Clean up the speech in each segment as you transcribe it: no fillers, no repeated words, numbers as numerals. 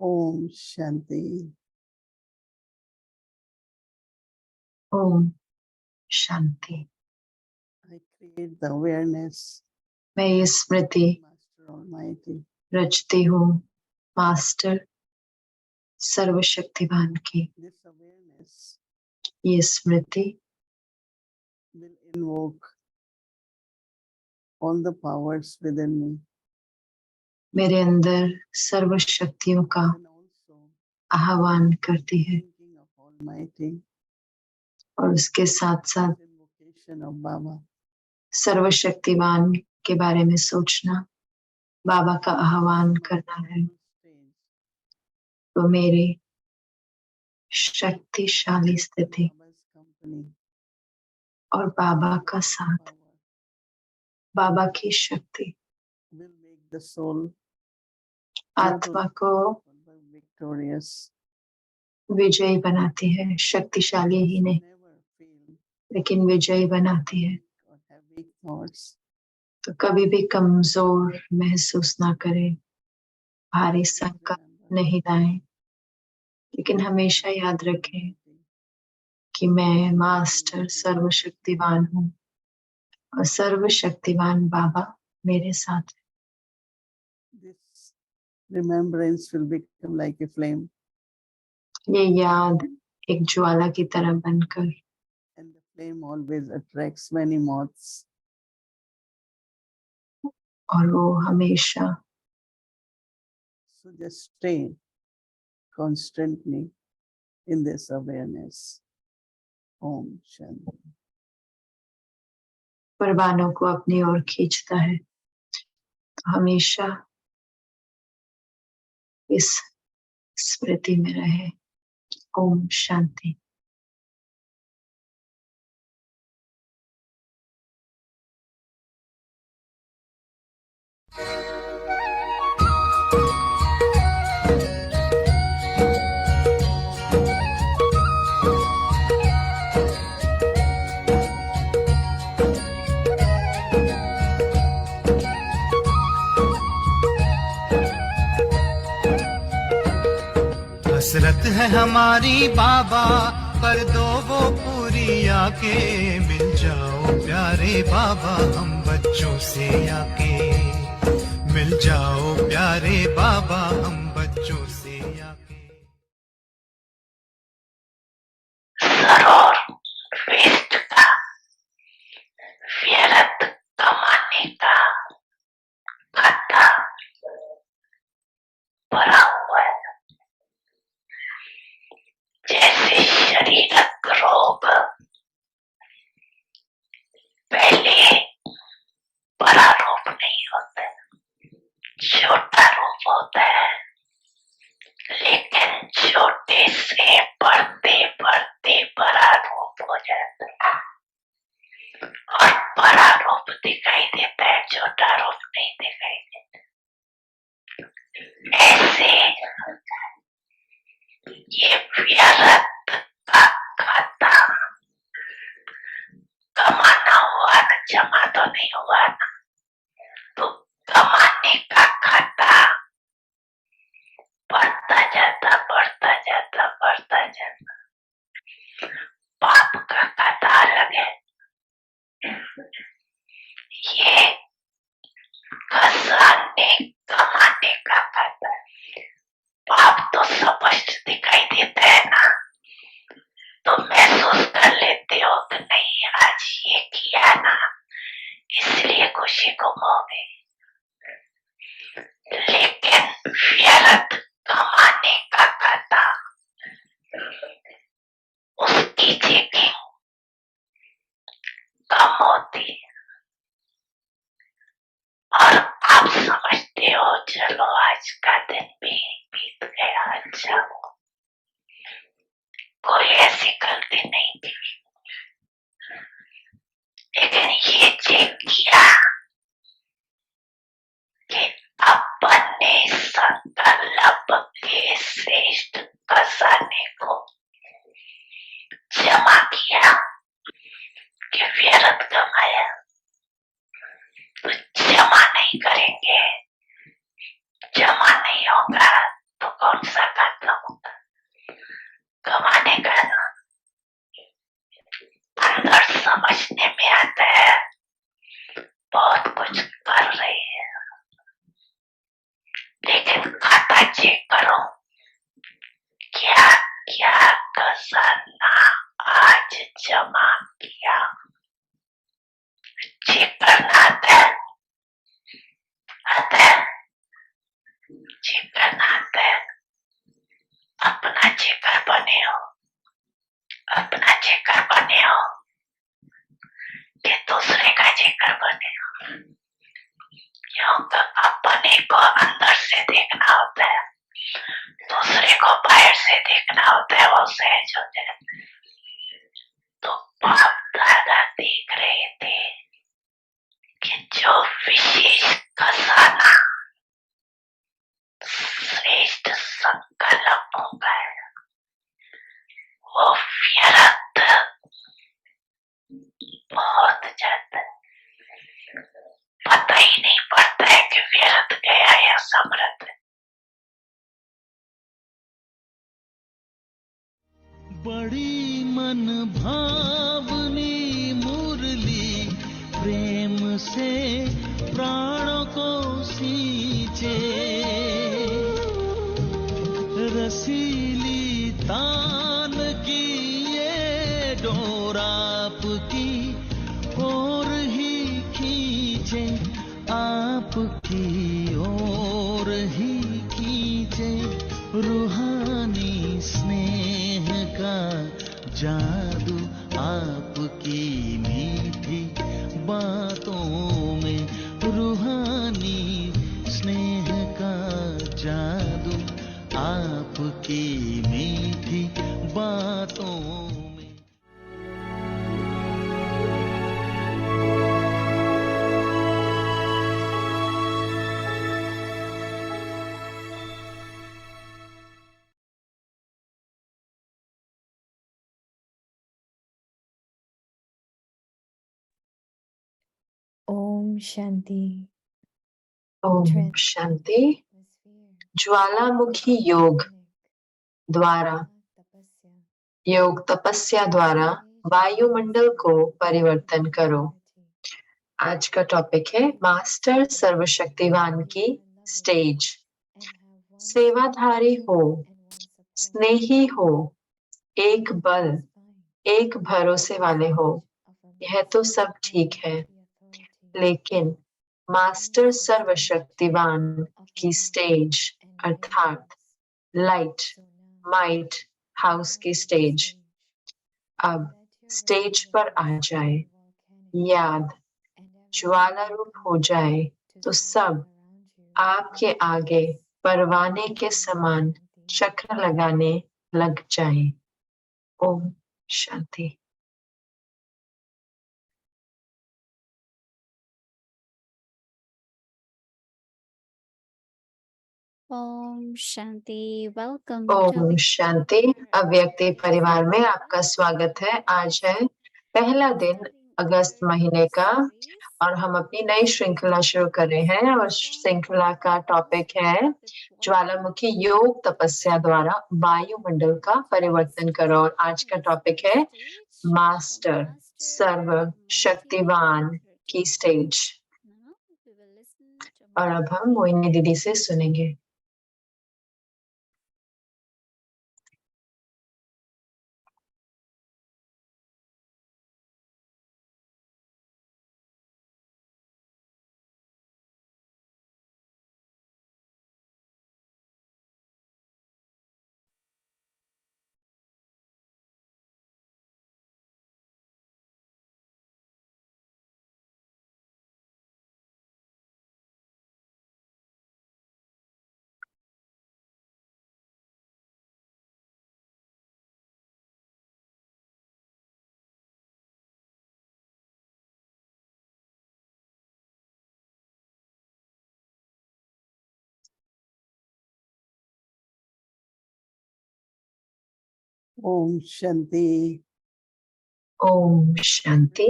Om Shanti. Om Shanti. I create the awareness, मैं ये स्मृति Master Almighty, रचती हूँ मास्टर सर्वशक्तिवान की। this awareness ये स्मृति will invoke all the powers within me, मेरे अंदर सर्व शक्तियों का and also आह्वान करती है thinking of Almighty, और उसके साथ साथ invocation of Baba, सर्वशक्तिवान के बारे में सोचना, बाबा का आह्वान करना है। तो मेरी शक्तिशाली स्थिति Baba's company, और बाबा का साथ, बाबा की शक्ति will make the soul आत्मा को victorious. विजयी बनाती है। शक्तिशाली ही नहीं Never feel लेकिन विजयी बनाती है। or have weak thoughts. तो कभी भी कमजोर महसूस ना करें, भारी संकट नहीं लाएं, लेकिन हमेशा याद रखें कि मैं मास्टर सर्वशक्तिवान हूँ और सर्वशक्तिवान बाबा मेरे साथ है। This remembrance will become like a flame, ये याद एक ज्वाला की तरह बनकर, and the flame always attracts many moths. और वो हमेशा So just stay constantly in this awareness. Om Shanti. परवानों को अपनी ओर खींचता है। तो हमेशा इस स्मृति में रहे। ओम शांति। हसरत है हमारी बाबा, कर दो वो पूरी आके। मिल जाओ प्यारे बाबा हम बच्चों से आके। मिल जाओ प्यारे बाबा हम बच्चों से आके। जरूर वेस्ट का व्यर्थ कमाने का खाता भरा हुआ है। जैसे शरीरक रोग पहले बड़ा रूप नहीं होता, छोटा रूप होता है, लेकिन छोटे से बढ़ते बढ़ते बड़ा रूप हो जाता है और बड़ा रूप दिखाई देता है, छोटा रूप नहीं दिखाई देता। ऐसे ये व्यर्थ का खाता कमाना हुआ ना, जमा तो नहीं हुआ ना, तो कमाने का खाता बढ़ता जाता बढ़ता जाता बढ़ता जाता। पाप का खाता अलग है, ये खजाने कमाने का खाता है। पाप तो स्पष्ट दिखाई देता है ना, तो महसूस कर लेते हो कि नहीं आज ये किया ना, इसलिए खुशी घूमोगे। लेकिन व्यर्थ कमाने का खाता, उसकी चेकिंग कम होती है और आप समझते हो चलो आज का दिन भी बीत गया, अच्छा हो, कोई ऐसी गलती नहीं थी। लेकिन ये चेक किया कि अपने संकल्प के श्रेष्ठ खजाने को जमा किया कि व्यर्थ कमाया, तो जमा नहीं करेंगे, जमा नहीं होगा तो कौन सा खाता हूँ कमाने का अंदर समझने में आता है बहुत कुछ कर रही है, लेकिन खाता चेक करो क्या क्या खजाना आज जमा किया। चेक करना आता है चेक करना आता है। अपना चेकर बने हो, अपना चेकर बने हो कि दूसरे का चेकर बने हो। यूं तो अपने को अंदर से देखना होता है, दूसरे को बाहर से देखना होता है, वो सहज हो जाए। तो बाप दादा देख रहे थे कि जो विशेष खजाना श्रेष्ठ संकल्पों का है वो व्यर्थ बहुत जाता है, पता ही नहीं पड़ता है कि व्यर्थ गया या समृद्ध। बड़ी मन भावनी मुरली प्रेम से प्राणों को सींचे, रसीली तान की ये डोर आपकी ओर ही खींचे, आपकी ओर ही खींचे। रूहानी स्नेह का जादू आपकी मीठी बातों में, रूहानी स्नेह का जादू आपकी मीठी बातों में। ओम शांति। ओम शांति। ज्वालामुखी योग द्वारा, योग तपस्या द्वारा वायुमंडल को परिवर्तन करो। आज का टॉपिक है मास्टर सर्वशक्तिवान की स्टेज। सेवाधारी हो, स्नेही हो, एक बल, एक भरोसे वाले हो, यह तो सब ठीक है, लेकिन मास्टर सर्वशक्तिवान की स्टेज अर्थात लाइट माइट हाउस की स्टेज अब स्टेज पर आ जाए, याद ज्वाला रूप हो जाए तो सब आपके आगे परवाने के समान चक्र लगाने लग जाए। ओम शांति। ओम शांति। वेलकम ओम शांति। अव्यक्ति परिवार में आपका स्वागत है। आज है पहला दिन अगस्त महीने का और हम अपनी नई श्रृंखला शुरू कर रहे हैं और श्रृंखला का टॉपिक है ज्वालामुखी योग तपस्या द्वारा वायुमंडल का परिवर्तन करो। और आज का टॉपिक है मास्टर सर्व शक्तिवान की स्टेज। और अब हम मोहिनी दीदी से सुनेंगे। Om Shanti. ओम शांति।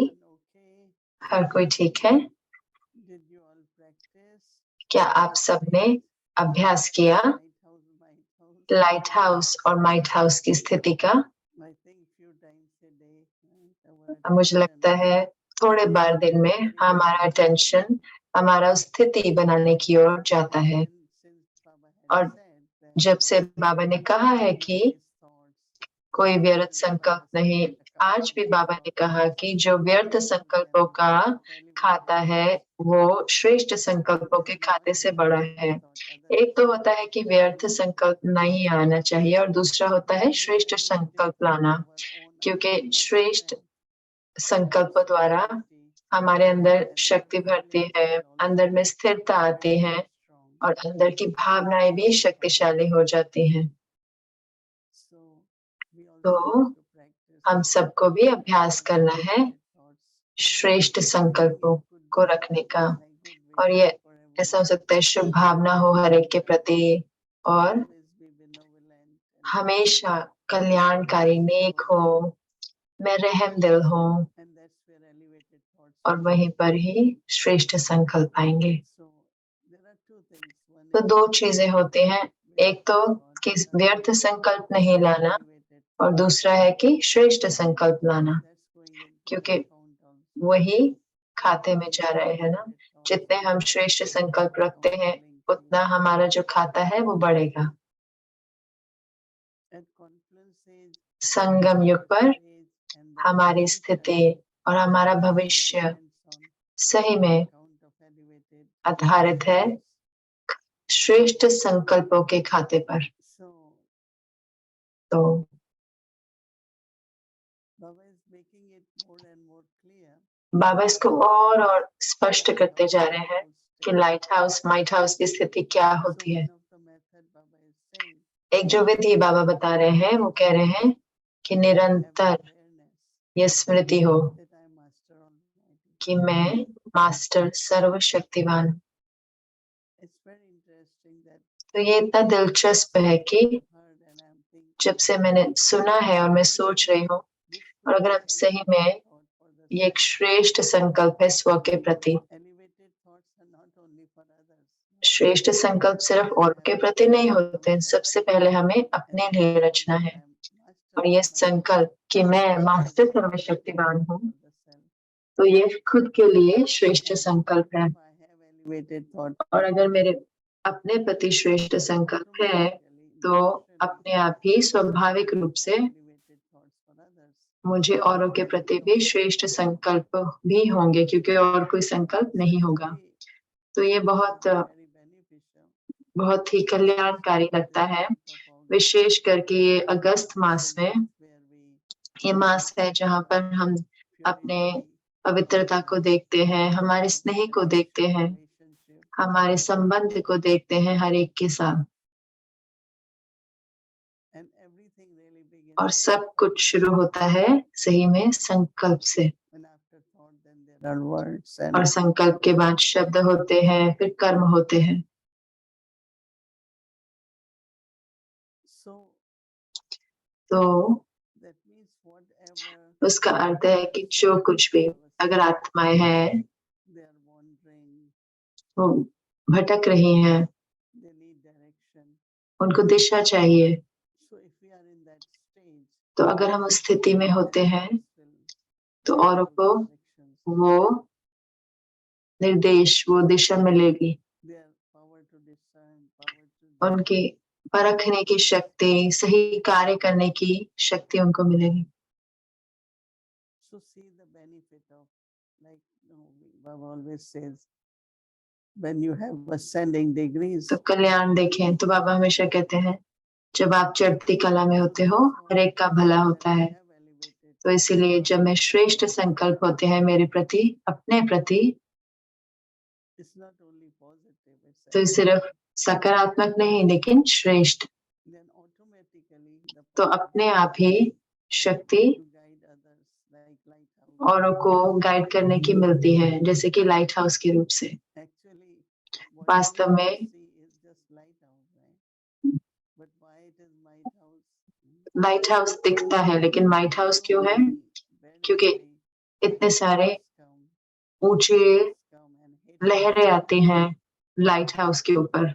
हर कोई ठीक है? Did you all practice? क्या आप सबने अभ्यास किया? लाइट हाउस और माइट हाउस की स्थिति का। I think few times a day, our मुझे लगता attention है थोड़े बार दिन में हमारा अटेंशन हमारा उस स्थिति बनाने की ओर जाता है। और जब से बाबा ने कहा है कि कोई व्यर्थ संकल्प नहीं, आज भी बाबा ने कहा कि जो व्यर्थ संकल्पों का खाता है वो श्रेष्ठ संकल्पों के खाते से बड़ा है। एक तो होता है कि व्यर्थ संकल्प नहीं आना चाहिए और दूसरा होता है श्रेष्ठ संकल्प लाना, क्योंकि श्रेष्ठ संकल्प द्वारा हमारे अंदर शक्ति भरती है, अंदर में स्थिरता आती है और अंदर की भावनाएं भी शक्तिशाली हो जाती हैं। तो हम सबको भी अभ्यास करना है श्रेष्ठ संकल्पों को रखने का, और ये ऐसा हो सकता है शुभ भावना हो हर एक के प्रति और हमेशा कल्याणकारी नेक हो, मैं रहम दिल हूँ, और वहीं पर ही श्रेष्ठ संकल्प आएंगे। तो दो चीजें होती हैं, एक तो कि व्यर्थ संकल्प नहीं लाना और दूसरा है कि श्रेष्ठ संकल्प लाना, क्योंकि वही खाते में जा रहे हैं ना। जितने हम श्रेष्ठ संकल्प रखते हैं उतना हमारा जो खाता है वो बढ़ेगा। संगम युग पर हमारी स्थिति और हमारा भविष्य सही में आधारित है श्रेष्ठ संकल्पों के खाते पर। तो बाबा इसको और स्पष्ट करते जा रहे हैं कि लाइट हाउस माइट हाउस की स्थिति क्या होती है। एक जो विधि बाबा बता रहे हैं वो कह रहे हैं कि निरंतर ये स्मृति हो कि मैं मास्टर सर्वशक्तिवान। तो ये इतना दिलचस्प है कि जब से मैंने सुना है और मैं सोच रही हूँ, और अगर हम सही में ये एक श्रेष्ठ संकल्प है स्व के प्रति। श्रेष्ठ संकल्प सिर्फ और के प्रति नहीं होते, सबसे पहले हमें अपने लिए रचना है। और ये संकल्प कि मैं मास्टर सर्वशक्तिवान हूँ, तो ये खुद के लिए श्रेष्ठ संकल्प है। और अगर मेरे अपने प्रति श्रेष्ठ संकल्प है तो अपने आप ही स्वाभाविक रूप से मुझे औरों के प्रति भी श्रेष्ठ संकल्प भी होंगे, क्योंकि और कोई संकल्प नहीं होगा। तो ये बहुत ही कल्याणकारी लगता है, विशेष करके ये अगस्त मास में। ये मास है जहाँ पर हम अपने पवित्रता को देखते हैं, हमारे स्नेह को देखते हैं, हमारे संबंध को देखते हैं हर एक के साथ, और सब कुछ शुरू होता है सही में संकल्प से। और संकल्प के बाद शब्द होते हैं, फिर कर्म होते हैं। तो उसका अर्थ है कि जो कुछ भी अगर आत्माएं हैं वो भटक रही हैं, उनको दिशा चाहिए। तो अगर हम उस स्थिति में होते हैं तो औरों को वो निर्देश, वो दिशा मिलेगी, उनकी परखने की शक्ति, सही कार्य करने की शक्ति उनको मिलेगी। तो कल्याण देखें तो बाबा हमेशा कहते हैं जब आप चढ़ती कला में होते हो हर एक का भला होता है। तो इसीलिए जब मैं श्रेष्ठ संकल्प होते हैं मेरे प्रति, अपने प्रति, तो सिर्फ सकारात्मक नहीं लेकिन श्रेष्ठ, तो अपने आप ही शक्ति औरों को गाइड करने की मिलती है, जैसे कि लाइट हाउस के रूप से। वास्तव में लाइट हाउस दिखता है, लेकिन माइट हाउस क्यों है? क्योंकि इतने सारे ऊंचे लहरें आती हैं लाइट हाउस के ऊपर,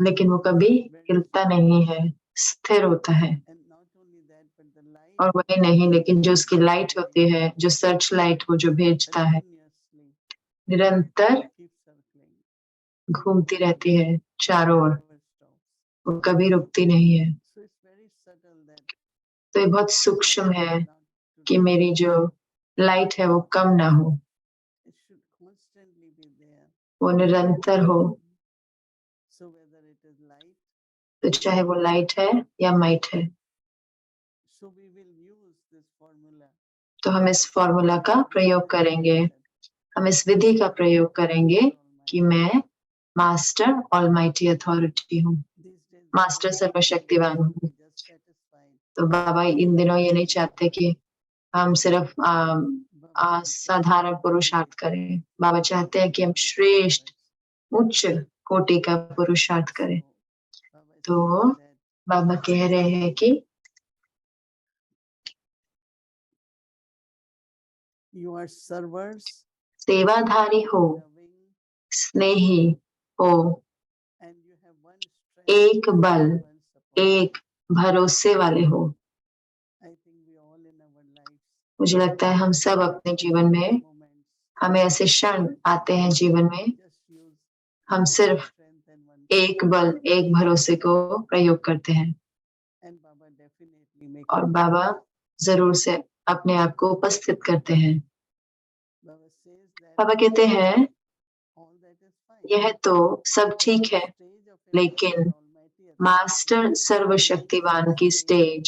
लेकिन वो कभी हिलता नहीं है, स्थिर होता है। And not only that, but the light और वही नहीं, लेकिन जो उसकी लाइट होती है, जो सर्च लाइट वो जो भेजता है, continuously निरंतर keeps circling. घूमती रहती है चारों ओर, Never stops. वो कभी रुकती नहीं है। So it's very subtle that तो ये बहुत सूक्ष्म है not to कि मेरी जो लाइट है वो कम ना हो, it should constantly be there. वो निरंतर हो। So whether it is light, तो चाहे वो लाइट है या माइट है, so we will use this formula. तो हम इस फॉर्मूला का प्रयोग करेंगे, हम इस विधि का प्रयोग करेंगे कि मैं मास्टर ऑलमाइटी अथॉरिटी हूँ, These days, मास्टर सर्वशक्तिवान हूँ। just satisfied. तो बाबा इन दिनों ये नहीं चाहते कि हम सिर्फ साधारण पुरुषार्थ करें। बाबा चाहते हैं कि हम श्रेष्ठ उच्च कोटि का पुरुषार्थ करें। तो बाबा कह रहे हैं कि You are servers, सेवाधारी हो, loving, स्नेही हो, and you have one strength, एक बल, one support. एक भरोसे वाले हो। I think we all in our lives मुझे लगता है हम सब अपने जीवन में, moments हमें ऐसे क्षण आते हैं जीवन में, just use हम सिर्फ strength and one एक बल, एक भरोसे को प्रयोग करते हैं। and Baba definitely make और बाबा जरूर से अपने आप को उपस्थित करते हैं। Baba says that बाबा कहते हैं all that is fine. यह तो सब ठीक है, Stage of लेकिन Almighty Authority, मास्टर सर्वशक्तिवान की स्टेज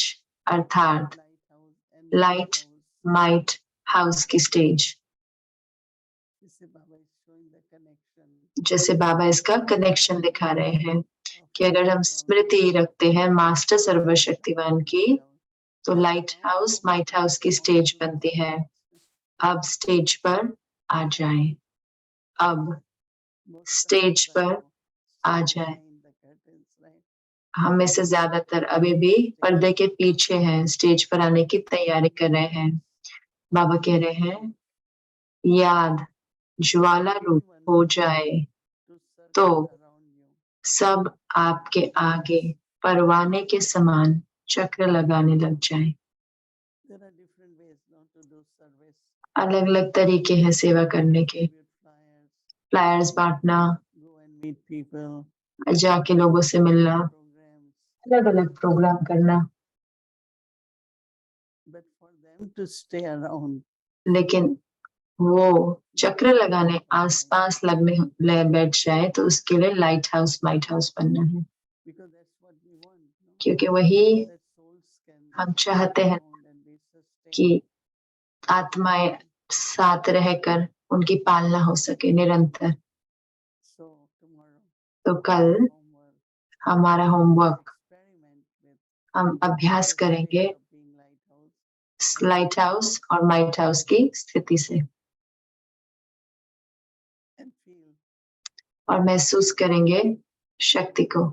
अर्थात lighthouse and light might house की स्टेज, जिससे Baba is showing the connection जैसे बाबा इसका कनेक्शन दिखा रहे हैं कि अगर हम स्मृति रखते हैं मास्टर सर्वशक्तिवान की, तो लाइट हाउस माइट हाउस की स्टेज बनती है। अब स्टेज पर आ जाएं, अब स्टेज पर आ जाएं। हम में से ज्यादातर अभी भी पर्दे के पीछे हैं, स्टेज पर आने की तैयारी कर रहे हैं। बाबा कह रहे हैं याद ज्वाला रूप हो जाए तो सब आपके आगे परवाने के समान चक्र लगाने लग जाए। अलग अलग तरीके हैं सेवा करने के, फ्लायर्स बांटना, जाके लोगों से मिलना, अलग अलग प्रोग्राम करना, लेकिन वो चक्र लगाने आसपास लगने बैठ जाए तो उसके लिए लाइट हाउस माइट हाउस बनना है, क्योंकि वही हम चाहते हैं कि आत्माएं साथ रहकर उनकी पालना हो सके निरंतर। तो कल हमारा होमवर्क, हम अभ्यास करेंगे लाइट हाउस और माइट हाउस की स्थिति से, और महसूस करेंगे शक्ति को।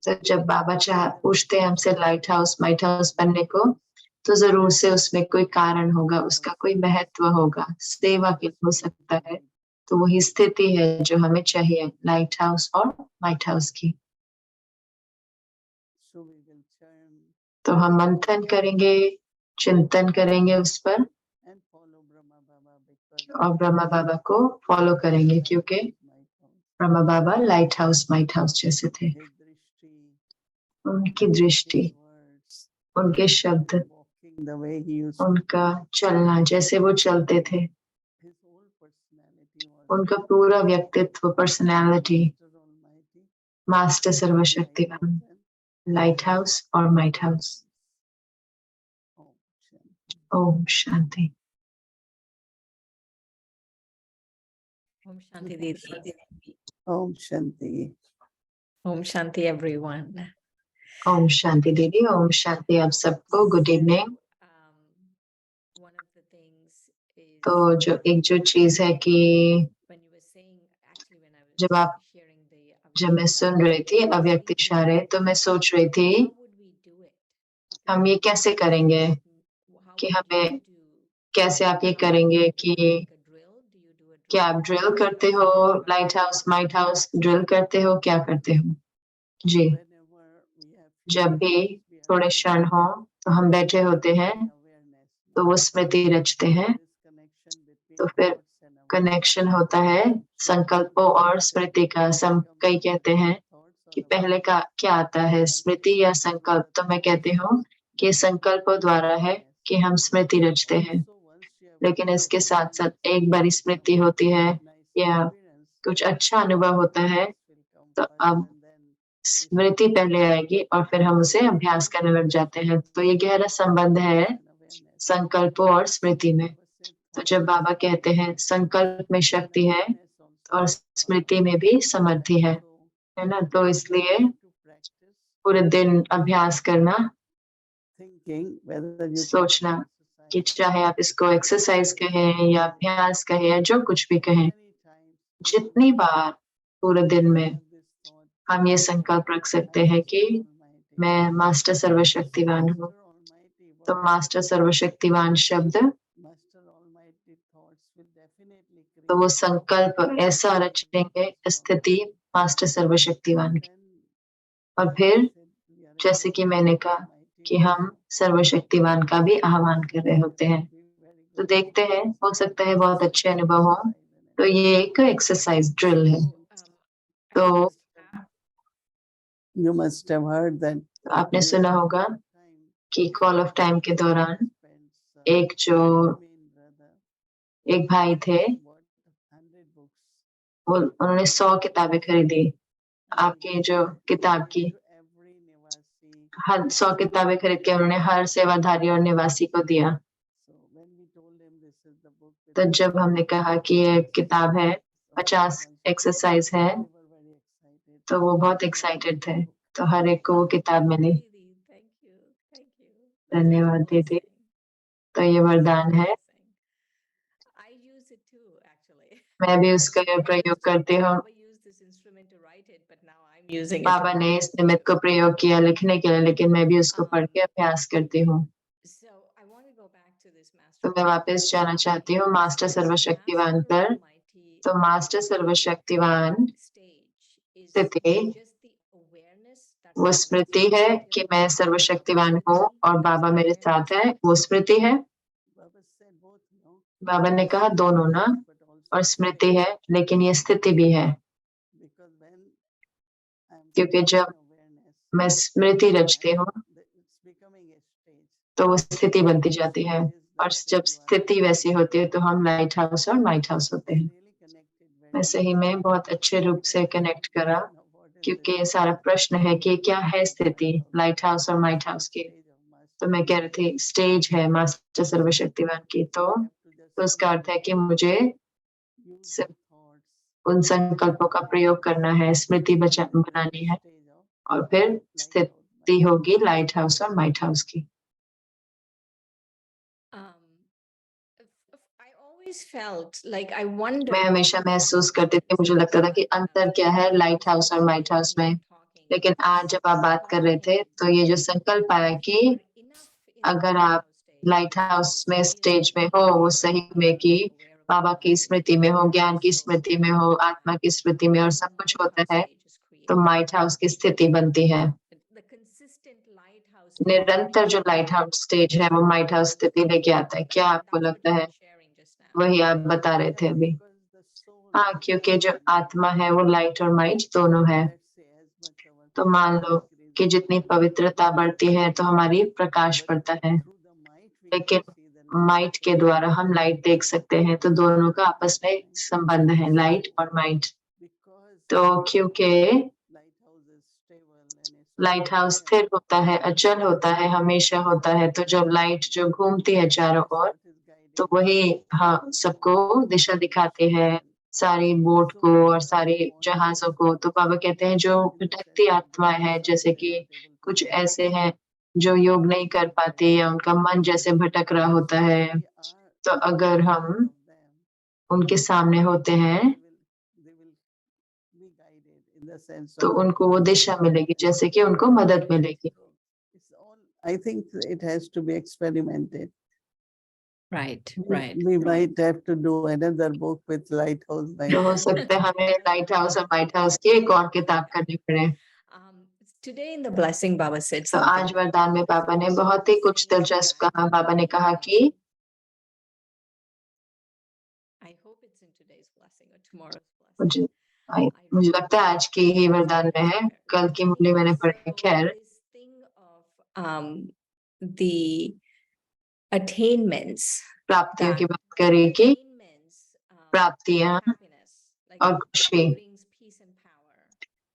तो जब बाबा पूछते हैं हमसे लाइट हाउस माइट हाउस बनने को, तो जरूर से उसमें कोई कारण होगा, उसका कोई महत्व होगा, सेवा के हो सकता है। तो वही स्थिति है जो हमें चाहिए लाइट हाउस और माइट हाउस की। तो हम मंथन करेंगे, चिंतन करेंगे उस पर, और ब्रह्मा बाबा को फॉलो करेंगे, क्योंकि ब्रह्मा बाबा लाइट हाउस माइट हाउस जैसे थे। उनकी दृष्टि, उनके शब्द, उनका चलना जैसे वो चलते थे, उनका पूरा व्यक्तित्व, पर्सनालिटी मास्टर सर्वशक्तिवान, लाइट हाउस और माइट हाउस। ओम शांति। Om Shanti Didi. Om Shanti. Om Shanti everyone. Om Shanti दीदी, ओम शांति आप सबको। Good evening. One of the things is तो एक चीज है कि when you were saying, actually when I was जब आप hearing the जब मैं सुन रही थी अव्यक्त इशारे, तो मैं सोच रही थी how would we do it? हम ये कैसे करेंगे, How कि would हमें you do? कैसे आप ये करेंगे कि Like a drill? Do you do a क्या आप ड्रिल करते हो? Light house, might house drill करते हो? क्या करते हो? जी, जब भी थोड़े क्षण हो तो हम बैठे होते हैं, तो वो स्मृति रचते हैं, तो फिर कनेक्शन होता है संकल्पों और स्मृति का। सम कई कहते हैं कि पहले का क्या आता है, स्मृति या संकल्प? तो मैं कहती हूँ कि संकल्पों द्वारा है कि हम स्मृति रचते हैं, लेकिन इसके साथ साथ एक बार स्मृति होती है या कुछ अच्छा अनुभव होता है, तो अब स्मृति पहले आएगी और फिर हम उसे अभ्यास करने लग जाते हैं। तो ये गहरा संबंध है संकल्पों और स्मृति में। तो जब बाबा कहते हैं संकल्प में शक्ति है और स्मृति में भी समर्थि है ना, तो इसलिए पूरे दिन अभ्यास करना, सोचना कि चाहे आप इसको एक्सरसाइज कहें या अभ्यास कहें या जो कुछ भी कहें, जितनी बार पूरे दिन में हम ये संकल्प रख सकते हैं कि मैं मास्टर सर्वशक्तिवान हूँ। तो मास्टर सर्वशक्तिवान शब्द, तो वो संकल्प ऐसा रचेंगे स्थिति मास्टर सर्वशक्तिवान की। और फिर जैसे कि मैंने कहा कि हम सर्वशक्तिवान का भी आह्वान कर रहे होते हैं, तो देखते हैं, हो सकता है बहुत अच्छे अनुभव हो। तो ये एक एक्सरसाइज ड्रिल है। तो You must have heard that आपने सुना होगा कि कॉल ऑफ टाइम के दौरान एक भाई थे, उन्होंने 100 किताबें खरीदी। आपकी जो किताब की हर 100 किताबें खरीद के उन्होंने हर सेवाधारी और निवासी को दिया। तो जब हमने कहा कि ये किताब है, 50 एक्सरसाइज है, तो वो बहुत एक्साइटेड थे। तो हर एक को वो किताब मिली। धन्यवाद दीदी। तो ये वरदान है, मैं भी उसका प्रयोग करती हूँ। बाबा ने इस निमित्त को प्रयोग किया लिखने के लिए, लेकिन मैं भी उसको पढ़ के अभ्यास करती हूँ। तो मैं वापस जाना चाहती हूँ मास्टर सर्वशक्तिवान पर। तो मास्टर सर्वशक्तिवान स्थिति वो स्मृति है कि मैं सर्वशक्तिवान हूँ और बाबा मेरे साथ है, वो स्मृति है। बाबा ने कहा दोनों ना, और स्मृति है, लेकिन ये स्थिति भी है, क्योंकि जब मैं स्मृति रचती हूँ तो वो स्थिति बनती जाती है, और जब स्थिति वैसी होती है तो हम लाइट हाउस और माइट हाउस होते हैं। वैसे ही मैं बहुत अच्छे रूप से कनेक्ट करा, क्योंकि सारा प्रश्न है कि क्या है स्थिति लाइट हाउस और माइट हाउस की। तो मैं कह रही थी स्टेज है मास्टर सर्वशक्तिवान की। तो उसका अर्थ है कि मुझे उन संकल्पों का प्रयोग करना है, स्मृति बनानी है, और फिर स्थिति होगी लाइट हाउस और माइट हाउस की। मैं हमेशा महसूस करती थी, मुझे लगता था कि अंतर क्या है लाइट हाउस और माइट हाउस में, लेकिन आज जब आप बात कर रहे थे तो ये जो संकल्प आया कि अगर आप लाइट हाउस में स्टेज में हो, वो सही में कि बाबा की स्मृति में हो, ज्ञान की स्मृति में हो, आत्मा की स्मृति में, और सब कुछ होता है, तो माइट हाउस की स्थिति बनती है। निरंतर जो लाइट हाउस स्टेज है वो माइट हाउस स्थिति लेके आता है। क्या आपको लगता है? वही आप बता रहे थे अभी। हाँ, क्योंकि जो आत्मा है वो लाइट और माइट दोनों है। तो मान लो कि जितनी पवित्रता बढ़ती है तो हमारी प्रकाश बढ़ता है, लेकिन माइट के द्वारा हम लाइट देख सकते हैं, तो दोनों का आपस में संबंध है, लाइट और माइट। तो क्योंकि लाइट हाउस स्थिर होता है, अचल होता है, हमेशा होता है, तो जब लाइट जो घूमती है चारों ओर, तो वही हाँ सबको दिशा दिखाती है, सारी बोट को और सारी जहाजों को। तो बाबा कहते हैं जो भटकती आत्मा है, जैसे कि कुछ ऐसे हैं जो योग नहीं कर पाते या उनका मन जैसे भटक रहा होता है, तो अगर हम उनके सामने होते हैं तो उनको वो दिशा मिलेगी, जैसे कि उनको मदद मिलेगी। I think it has to be experimented. Right, We- right. We might have to do another book with Lighthouse. तो हो सकता है हमें लाइट हाउस और वाइट हाउस की एक और किताब करनी पड़े। Today in the blessing, Baba said तो आज something. वरदान में बाबा ने बहुत ही कुछ दिलचस्प कहा। बाबा ने कहा कि I hope it's in today's blessing or tomorrow's मुझे blessing. मुझे लगता है आज की ही वरदान में है, कल की मुरली मैंने पढ़ी। खैर, This thing of the attainments, प्राप्तियों की बात करी कि प्राप्तियां और खुशी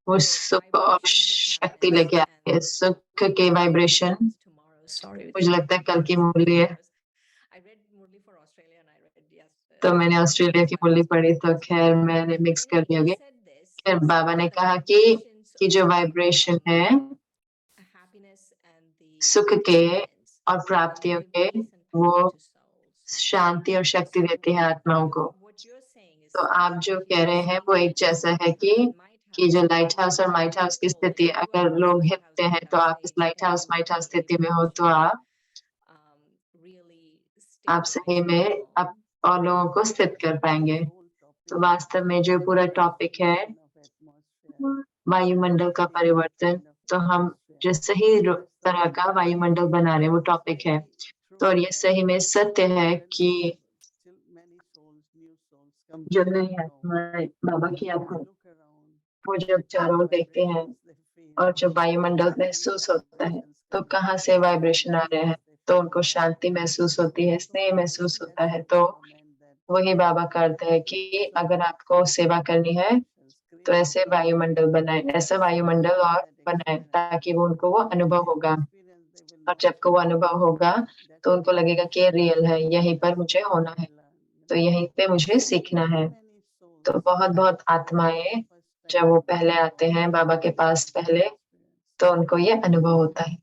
वो सुख और शक्ति लेके आती है। सुख के वाइब्रेशन मुझे लगता है कल की मुरली है। तो मैंने ऑस्ट्रेलिया की मुरली पढ़ी, तो खैर मैंने मिक्स कर दी होगी। खैर बाबा ने कहा कि जो वाइब्रेशन है सुख के और प्राप्तियों के, वो शांति और शक्ति देती है आत्माओं को। तो आप जो कह रहे हैं वो एक जैसा है कि जो लाइट हाउस और माइट हाउस की स्थिति, अगर लोग हिलते हैं तो आप इस लाइट हाउस माइट हाउस स्थिति में हो, तो आप सही में आप और लोगों को स्थित कर पाएंगे। तो वास्तव में जो पूरा टॉपिक है वायुमंडल का परिवर्तन, तो हम जो सही तरह का वायुमंडल बना रहे हैं वो टॉपिक है। तो और ये सही में सत्य है कि जो नई आत्माएं बाबा की आत्मा वो जब चारों ओर देखते हैं और जब वायुमंडल महसूस होता है तो कहाँ से वाइब्रेशन आ रहे हैं, तो उनको शांति महसूस होती है, स्नेह महसूस होता है। तो वही बाबा करते हैं कि अगर आपको सेवा करनी है तो ऐसे वायुमंडल बनाए, ऐसा वायुमंडल और बनाए ताकि वो उनको वो अनुभव होगा। और जब को वो अनुभव होगा तो उनको लगेगा कि ये रियल है, यहीं पर मुझे होना है, तो यहीं पे मुझे सीखना है। तो बहुत बहुत आत्माएं जब वो पहले आते हैं बाबा के पास पहले, तो उनको ये अनुभव होता है।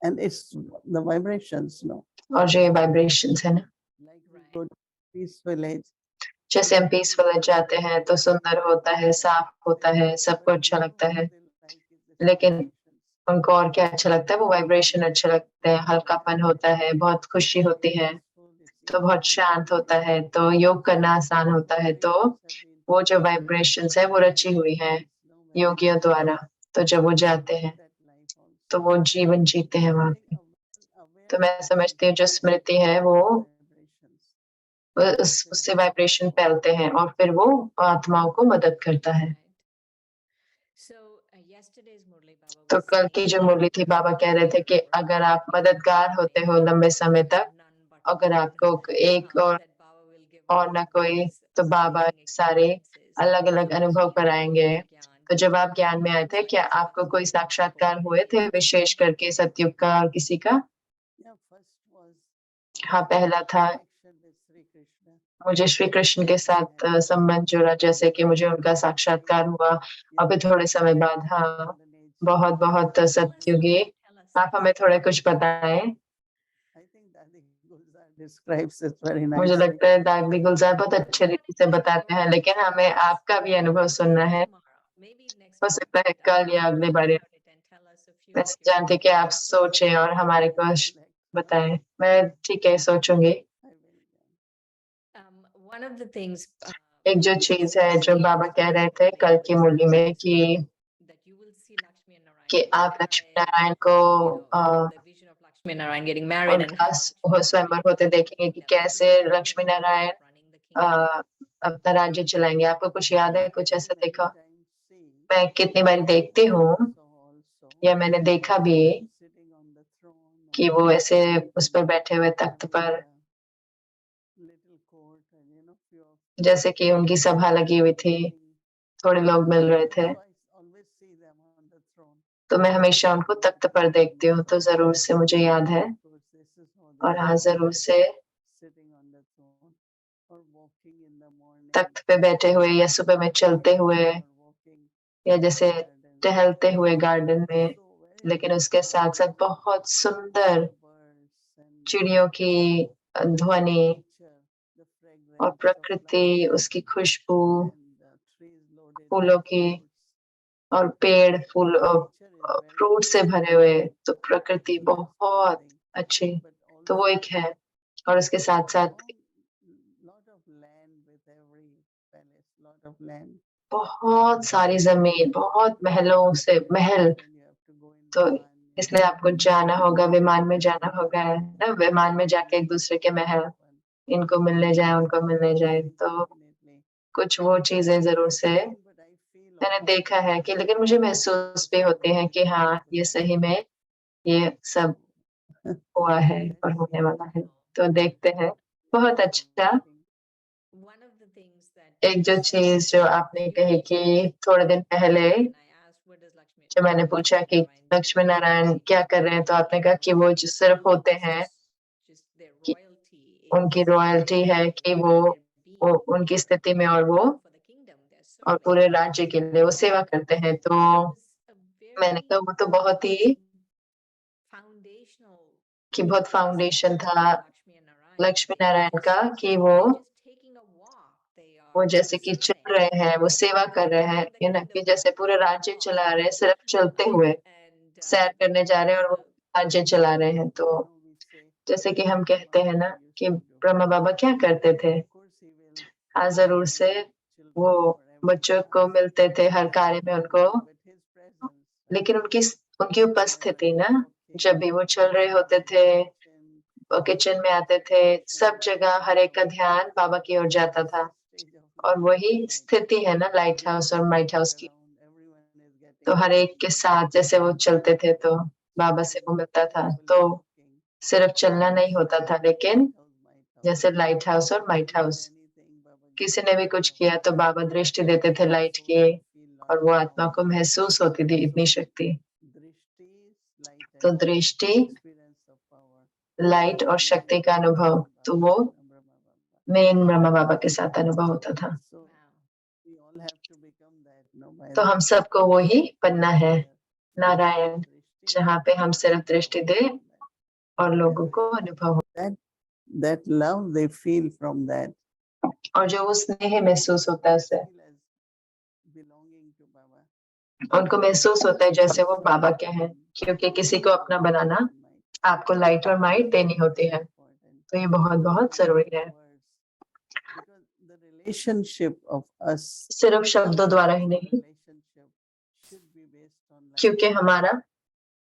And it's the vibrations, no? और जो ये वाइब्रेशंस है ना, Peace village. जैसे हम पीस विलेज जाते हैं तो सुंदर होता है, साफ होता है, सबको अच्छा लगता है, लेकिन उनको और क्या अच्छा लगता है? वो वाइब्रेशन अच्छा लगता है, हल्कापन होता है, बहुत खुशी होती है, तो बहुत शांत होता है, तो योग करना आसान होता है। तो वो जो वाइब्रेशंस है वो रची हुई है योगियों द्वारा। तो जब वो जाते हैं तो वो जीवन जीते हैं वहां पे। तो मैं समझती हूँ जो स्मृति है वो उससे वाइब्रेशन फैलते हैं और फिर वो आत्माओं को मदद करता है। तो कल की जो मुरली थी बाबा कह रहे थे कि अगर आप मददगार होते हो लंबे समय तक, अगर आपको एक और ना कोई, तो बाबा सारे अलग अलग अनुभव कराएंगे। तो जब आप ज्ञान में आए थे, क्या आपको कोई साक्षात्कार हुए थे विशेष करके सतयुग का और किसी का? हाँ, पहला था मुझे श्री कृष्ण के साथ संबंध जुड़ा, जैसे कि मुझे उनका साक्षात्कार हुआ। अभी थोड़े समय बाद, हाँ, बहुत बहुत सतयुगी। आप हमें थोड़े कुछ बताएं। मुझे लगता है दादी गुलजार बहुत अच्छे रीति से बताते हैं, लेकिन हमें आपका भी अनुभव सुनना है। हो सकता है कल या अगले बार। मैं जानती कि आप सोचें और हमारे को बताएं। मैं ठीक है, सोचूंगी। एक जो चीज है जो बाबा कह रहे थे कल की मुरली में कि आप लक्ष्मी नारायण को उनका स्वयंवर होते देखेंगे कि कैसे लक्ष्मी नारायण अपना राज्य चलाएंगे। आपको कुछ याद है, कुछ ऐसा देखा? मैं कितनी बार देखती हूँ या मैंने देखा भी कि वो ऐसे उस पर बैठे हुए तख्त पर, जैसे कि उनकी सभा लगी हुई थी, थोड़े लोग मिल रहे थे, तो मैं हमेशा उनको तख्त पर देखती हूँ। तो जरूर से मुझे याद है, और हाँ जरूर से तख्त पे बैठे हुए या सुबह में चलते हुए या जैसे टहलते हुए गार्डन में, लेकिन उसके साथ साथ बहुत सुंदर चिड़ियों की ध्वनि और प्रकृति, उसकी खुशबू, फूलों की, और पेड़ फूल फ्रूट से भरे हुए, तो प्रकृति बहुत अच्छी। तो वो एक है, और उसके साथ साथ बहुत सारी जमीन, बहुत महलों से महल। तो इसलिए आपको जाना होगा, विमान में जाना होगा ना, विमान में जाके एक दूसरे के महल, इनको मिलने जाए उनको मिलने जाए। तो कुछ वो चीजें जरूर से मैंने देखा है कि, लेकिन मुझे महसूस भी होते हैं कि हाँ, ये सही में ये सब हुआ है और होने वाला है। तो देखते हैं। बहुत अच्छा। one of the things that एक जो चीज जो आपने कही कि थोड़े दिन पहले when I asked what does Lakshmi जब मैंने पूछा कि लक्ष्मी नारायण क्या कर रहे हैं, तो आपने कहा कि वो जो सिर्फ होते हैं, just their कि royalty उनकी is रॉयल्टी है कि वो उनकी स्थिति में और वो for the kingdom they're और serving. पूरे राज्य के लिए वो सेवा करते हैं। तो It was a मैंने very कहा वो तो बहुत ही foundational कि बहुत फाउंडेशन था Lakshmi and Narayan. Lakshmi Narayan का कि वो Just taking a walk, they are जैसे कि चल रहे हैं, वो सेवा कर रहे हैं, ये ना कि जैसे पूरे राज्य चला रहे हैं, सिर्फ चलते हुए and सैर करने जा रहे हैं और वो राज्य चला रहे हैं। तो जैसे कि हम कहते हैं ना कि ब्रह्मा बाबा क्या करते थे, हाँ जरूर से वो बच्चों को मिलते थे हर कार्य में उनको, लेकिन उनकी उनकी उपस्थिति ना, जब भी वो चल रहे होते थे, किचन में आते थे, सब जगह हर एक का ध्यान बाबा की ओर जाता था। और वही स्थिति है ना लाइट हाउस और माइट हाउस की। तो हर एक के साथ जैसे वो चलते थे तो बाबा से वो मिलता था। तो सिर्फ चलना नहीं होता था, लेकिन जैसे लाइट हाउस और माइट हाउस, किसी ने भी कुछ किया तो बाबा दृष्टि देते थे लाइट की, और वो आत्मा को महसूस होती थी इतनी शक्ति। तो दृष्टि, लाइट और शक्ति का अनुभव, तो वो मेन ब्रह्मा बाबा के साथ अनुभव होता था। तो हम सबको वो ही बनना है, नारायण, जहाँ पे हम सिर्फ दृष्टि दे और लोगों को अनुभव हो। That love they feel from that. और जो वो स्नेह महसूस होता है उससे, उनको महसूस होता है जैसे वो बाबा के हैं, क्योंकि किसी को अपना बनाना आपको लाइट और माइट देनी होती है। तो ये बहुत बहुत जरूरी है। Relationship of us, सिर्फ शब्दों द्वारा ही नहीं, क्योंकि हमारा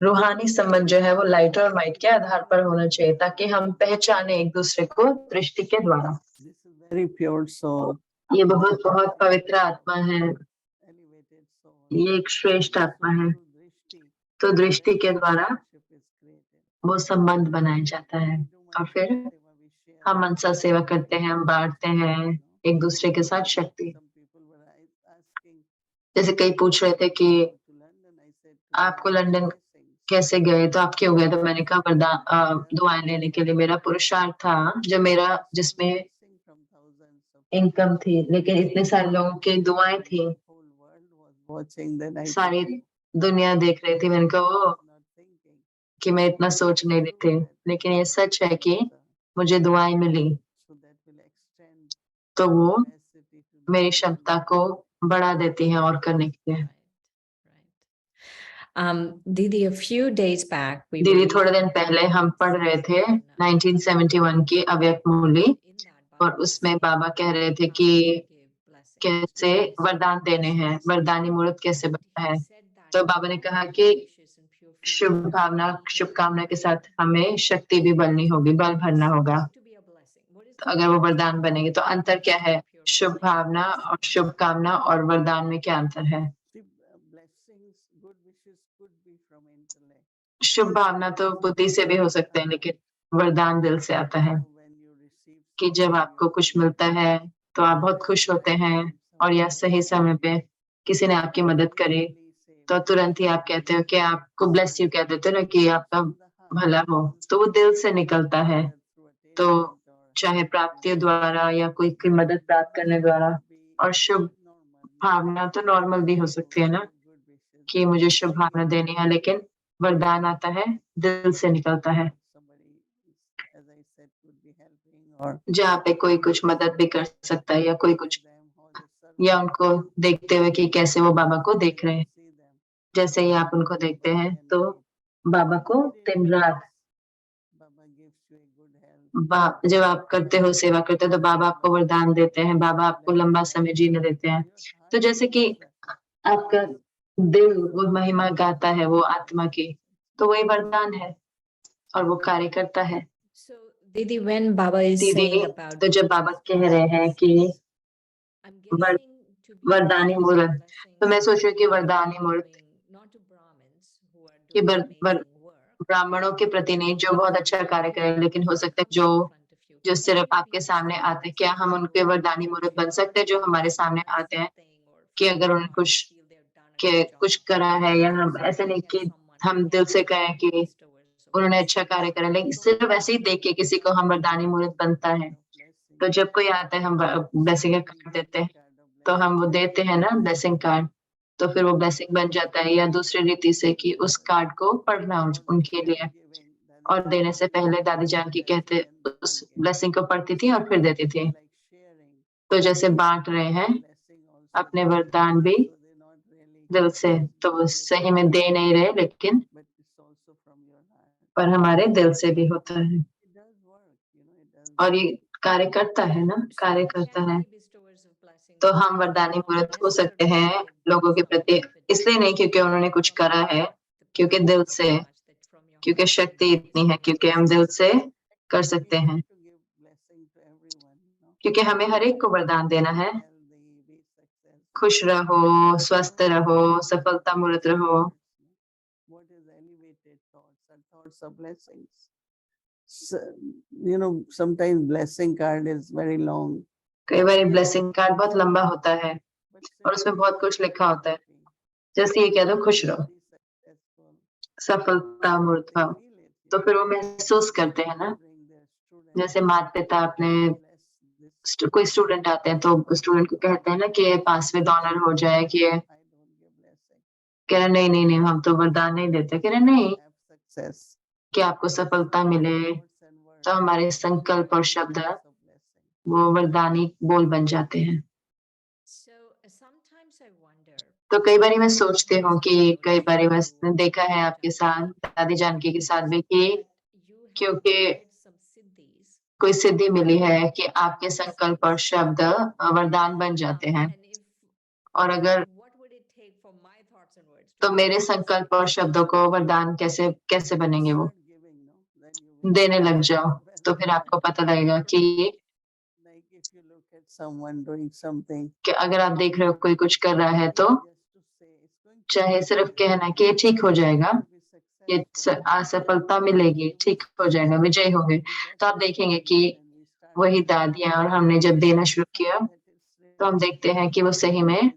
रूहानी संबंध जो है वो लाइट और माइट के आधार पर होना चाहिए, ताकि हम पहचाने एक दूसरे को दृष्टि के द्वारा। very pure soul, ये बहुत बहुत पवित्र आत्मा है, ये एक श्रेष्ठ आत्मा है। तो दृष्टि के द्वारा वो संबंध बनाया जाता है, और फिर हम मनसा सेवा करते हैं, हम बांटते हैं एक दूसरे के साथ शक्ति। जैसे कई पूछ रहे थे कि आपको लंदन कैसे गए, तो आप क्यों गए, तो मैंने कहा वरदान दुआएं लेने के लिए। मेरा पुरुषार्थ था जो मेरा, जिसमें इनकम थी, लेकिन इतने सारे लोगों की दुआएं थी, सारी दुनिया देख रही थी। मैंने कहा वो कि मैं इतना सोच नहीं रही थी, लेकिन ये सच है कि मुझे दुआएं मिली, तो वो मेरी क्षमता को बढ़ा देती हैं और करने के लिए। Didi, a few days back, दीदी थोड़े दिन पहले हम पढ़ रहे थे 1971 की अव्यक्त मूली, और उसमें बाबा कह रहे थे कि कैसे वरदान देने हैं, वरदानी मूर्त कैसे बनना है। तो बाबा ने कहा कि शुभ भावना, शुभकामना के साथ हमें शक्ति भी बननी होगी, बल भरना होगा, तो अगर वो वरदान बनेंगे। तो अंतर क्या है शुभ भावना और शुभकामना और वरदान में, क्या अंतर है? शुभ भावना तो बुद्धि से भी हो सकते हैं, लेकिन वरदान दिल से आता है। कि जब आपको कुछ मिलता है तो आप बहुत खुश होते हैं, और या सही समय पे किसी ने आपकी मदद करी तो तुरंत ही आप कहते हो कि आपको ब्लेस यू कह देते हो ना, कि आपका भला हो, तो वो दिल से निकलता है। तो चाहे प्राप्तियों द्वारा या कोई की मदद प्राप्त करने द्वारा। और शुभ भावना तो नॉर्मल भी हो सकती है ना, कि मुझे शुभ भावना देनी है, लेकिन वरदान आता है दिल से निकलता है, जहाँ पे कोई कुछ मदद भी कर सकता है, या कोई कुछ, या उनको देखते हुए कि कैसे वो बाबा को देख रहे हैं। जैसे ही आप उनको देखते हैं तो बाबा को दिन रात जब आप करते हो, सेवा करते हो, तो बाबा आपको वरदान देते हैं, बाबा आपको लंबा समय जीने देते हैं। तो जैसे कि आपका दिल वो महिमा गाता है वो आत्मा की, तो वही वरदान है और वो कार्य करता है। So, Didi, when Baba is दीदी, saying about तो जब बाबा कह रहे हैं कि I'm were, guessing to be वरदानी receiving मूर्त, तो मैं blessings सोच रही हूँ कि are वरदानी मूर्त going not to Brahmins who are कि doing amazing work, ब्राह्मणों के प्रति नहीं, जो बहुत अच्छा कार्य करें, लेकिन हो सकता है जो front of you. जो Can सिर्फ you आपके repeat the सामने आते हैं, statements क्या that हम you उनके wrote वरदानी that मूर्त if बन सकते हैं जो हमारे सामने do आते हैं? something or कि from अगर their उन्होंने heart कुछ they feel they've done a good कुछ job, करा है, या हम just ऐसे नहीं looking कि at someone हम and दिल से giving कहें them कि bestowers of उन्होंने अच्छा blessings. कार्य करा, लेकिन So सिर्फ ऐसे ही देख के किसी को हम वरदानी मूर्त बनता है। तो जब कोई आता है, हम ब्लेसिंग का कार्ड देते हैं, तो हम वो देते हैं ना ब्लेसिंग कार्ड, तो फिर वो ब्लेसिंग बन जाता है। या दूसरी रीति से कि उस कार्ड को पढ़ना उनके लिए, और देने से पहले दादी जान की कहते उस ब्लेसिंग को पढ़ती थी और फिर देती थी। तो जैसे बांट रहे हैं अपने वरदान भी दिल से, तो वो सही में दे नहीं रहे, लेकिन पर हमारे दिल से भी होता है और ये कार्य करता है ना, कार्य करता है। तो हम वरदानी मूर्त हो सकते हैं लोगों के प्रति, इसलिए नहीं क्योंकि उन्होंने कुछ करा है, क्योंकि दिल से, क्योंकि शक्ति इतनी है, क्योंकि हम दिल से कर सकते हैं, क्योंकि हमें हर एक को वरदान देना है। खुश रहो, स्वस्थ रहो, सफलता मूर्त रहो। What is elevated thoughts and thoughts of blessings? So, you know, sometimes blessing card is very long. कई बार ब्लेसिंग कार्ड बहुत लंबा होता है और उसमें बहुत कुछ लिखा होता है। जैसे ये कह दो खुश रहो, सफलता मूर्त भाव, तो फिर वो महसूस करते हैं ना। जैसे माता पिता अपने कोई स्टूडेंट आते हैं तो स्टूडेंट को कहते हैं ना कि पास में ऑनर हो जाए, कि कह रहे नहीं नहीं नहीं, हम तो वरदान नहीं देते। कह रहे नहीं, कि आपको सफलता मिले, तो हमारे संकल्प और शब्द वो वरदानी बोल बन जाते हैं। तो कई बार मैं सोचती हूँ कि कई बार मैंने देखा है आपके साथ, दादी जानकी के साथ भी, कि क्योंकि कोई सिद्धि मिली है कि आपके संकल्प और शब्द वरदान बन जाते हैं। और अगर तो मेरे संकल्प और शब्दों को वरदान कैसे कैसे बनेंगे? वो देने लग जाओ, तो फिर आपको पता लगेगा कि अगर आप देख रहे हो कोई कुछ कर रहा है, तो चाहे सिर्फ कहना कि ये ठीक हो जाएगा, ये असफलता मिलेगी, ठीक हो जाएगा, विजय होंगे, तो आप देखेंगे कि वही दादियां और हमने जब देना शुरू किया, तो हम देखते हैं कि वो सही में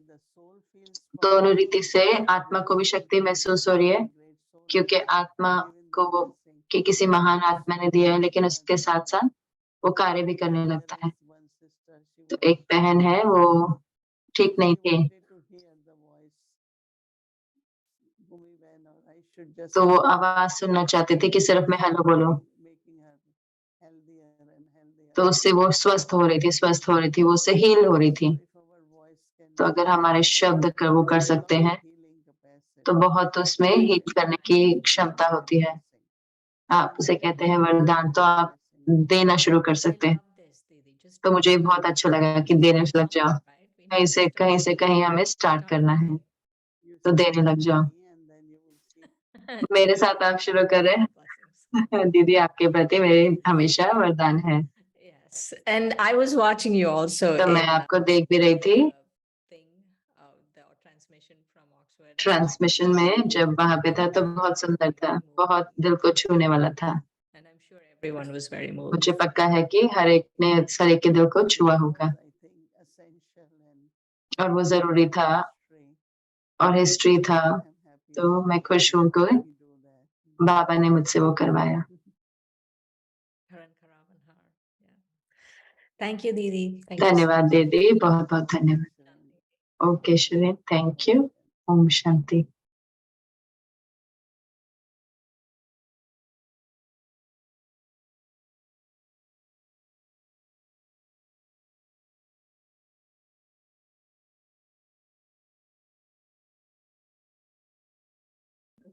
दोनों रीति से आत्मा को भी शक्ति महसूस हो रही है, क्योंकि आत्मा को वो कि किसी महान आत्मा ने दिया है, लेकिन उसके साथ साथ वो कार्य भी करने लगता है। तो एक बहन है, वो ठीक नहीं थी, तो वो आवाज सुनना चाहती थी कि सिर्फ मैं हेलो बोलूं, तो उससे वो स्वस्थ हो रही थी, वो उससे हील हो रही थी। तो अगर हमारे शब्द वो कर सकते हैं, तो बहुत उसमें हील करने की क्षमता होती है। आप उसे कहते हैं वरदान, तो आप देना शुरू कर सकते हैं। तो मुझे बहुत अच्छा लगा कि देने लग जाओ, कहीं से कहीं हमें स्टार्ट करना है, तो देने लग जाओ। मेरे साथ आप शुरू करें। दीदी, आपके प्रति मेरे हमेशा वरदान है। Yes, and I was watching you also तो मैं आपको देख भी रही थी ट्रांसमिशन में, जब वहां पे था तो बहुत सुंदर था, बहुत दिल को छूने वाला था। and I'm sure everyone was very moved. मुझे पक्का है कि हर एक ने के दिल को छुआ होगा, और वो जरूरी था और हिस्ट्री था। तो मैं खुश हूँ कि बाबा ने मुझसे वो करवाया। Thank you, Didi. धन्यवाद दीदी, बहुत बहुत धन्यवाद। Okay Shreen, thank you. ओम शांति।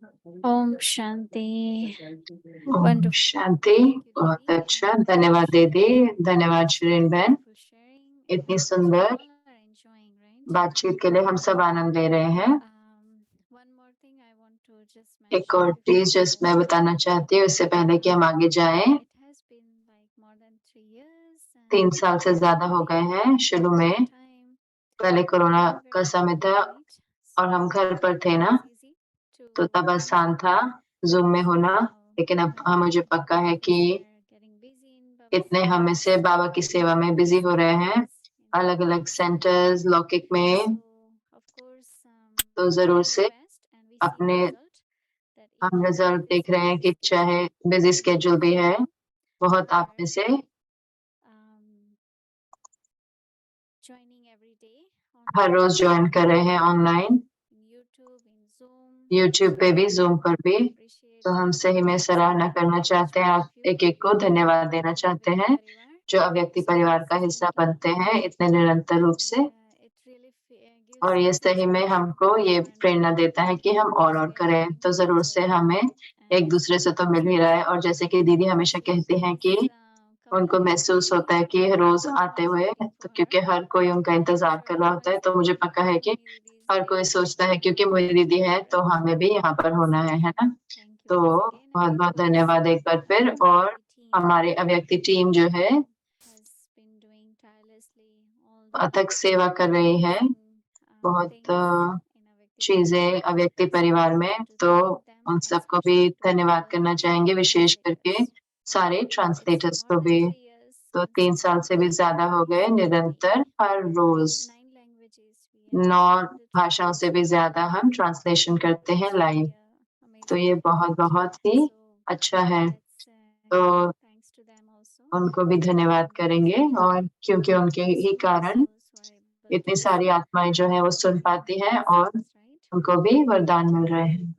Om Shanti. ओम Wonderful. शांति। Thank you, बहुत Didi. अच्छा, धन्यवाद दीदी, धन्यवाद शिरीन बहन। Wonderful sharing. इतनी So सुंदर all are enjoying, right? बातचीत के लिए हम सब आनंद ले रहे हैं। One more thing I want to just एक mention और before चीज we जिस मैं go. बताना चाहती हूँ इससे पहले कि हम आगे जाएं, It has been like more than 3 years. 3 साल से ज्यादा हो गए हैं। शुरू में Time. पहले कोरोना Very, का very समय था right? और हम So घर पर थे ना, it's easy to तो तब आसान था जूम में होना, लेकिन अब मुझे पक्का है कि इतने हम में से बाबा की सेवा में बिजी हो रहे हैं, अलग अलग सेंटर्स लौकिक में, तो जरूर से अपने हम रिजल्ट देख रहे हैं कि चाहे बिजी स्केड्यूल भी है, बहुत आप में से हर रोज ज्वाइन कर रहे हैं ऑनलाइन, यूट्यूब पे भी, जूम पर भी। तो हम सही में सराहना करना चाहते हैं, आप एक एक को धन्यवाद देना चाहते हैं जो अव्यक्ति परिवार का हिस्सा बनते हैं इतने निरंतर रूप से। और ये सही में हमको ये प्रेरणा देता है कि हम और करें। तो जरूर से हमें एक दूसरे से तो मिल ही रहा है, और जैसे कि दीदी हमेशा कहती हैं कि उनको महसूस होता है कि रोज आते हुए, तो क्योंकि हर कोई उनका इंतजार कर रहा होता है, तो मुझे पक्का है कि हर कोई सोचता है क्योंकि मेरी दीदी है तो हमें भी यहाँ पर होना है ना। तो बहुत बहुत धन्यवाद एक बार फिर। और हमारी अव्यक्ति टीम जो है अथक सेवा कर रही है, बहुत चीजें अव्यक्ति परिवार में, तो उन सबको भी धन्यवाद करना चाहेंगे, विशेष करके सारे ट्रांसलेटर्स को भी। तो 3 साल से भी ज्यादा हो गए निरंतर हर रोज 9 भाषाओं से भी ज्यादा हम ट्रांसलेशन करते हैं लाइव, तो ये बहुत बहुत ही अच्छा है। तो उनको भी धन्यवाद करेंगे, और क्योंकि उनके ही कारण इतनी सारी आत्माएं जो है वो सुन पाती हैं और उनको भी वरदान मिल रहे हैं।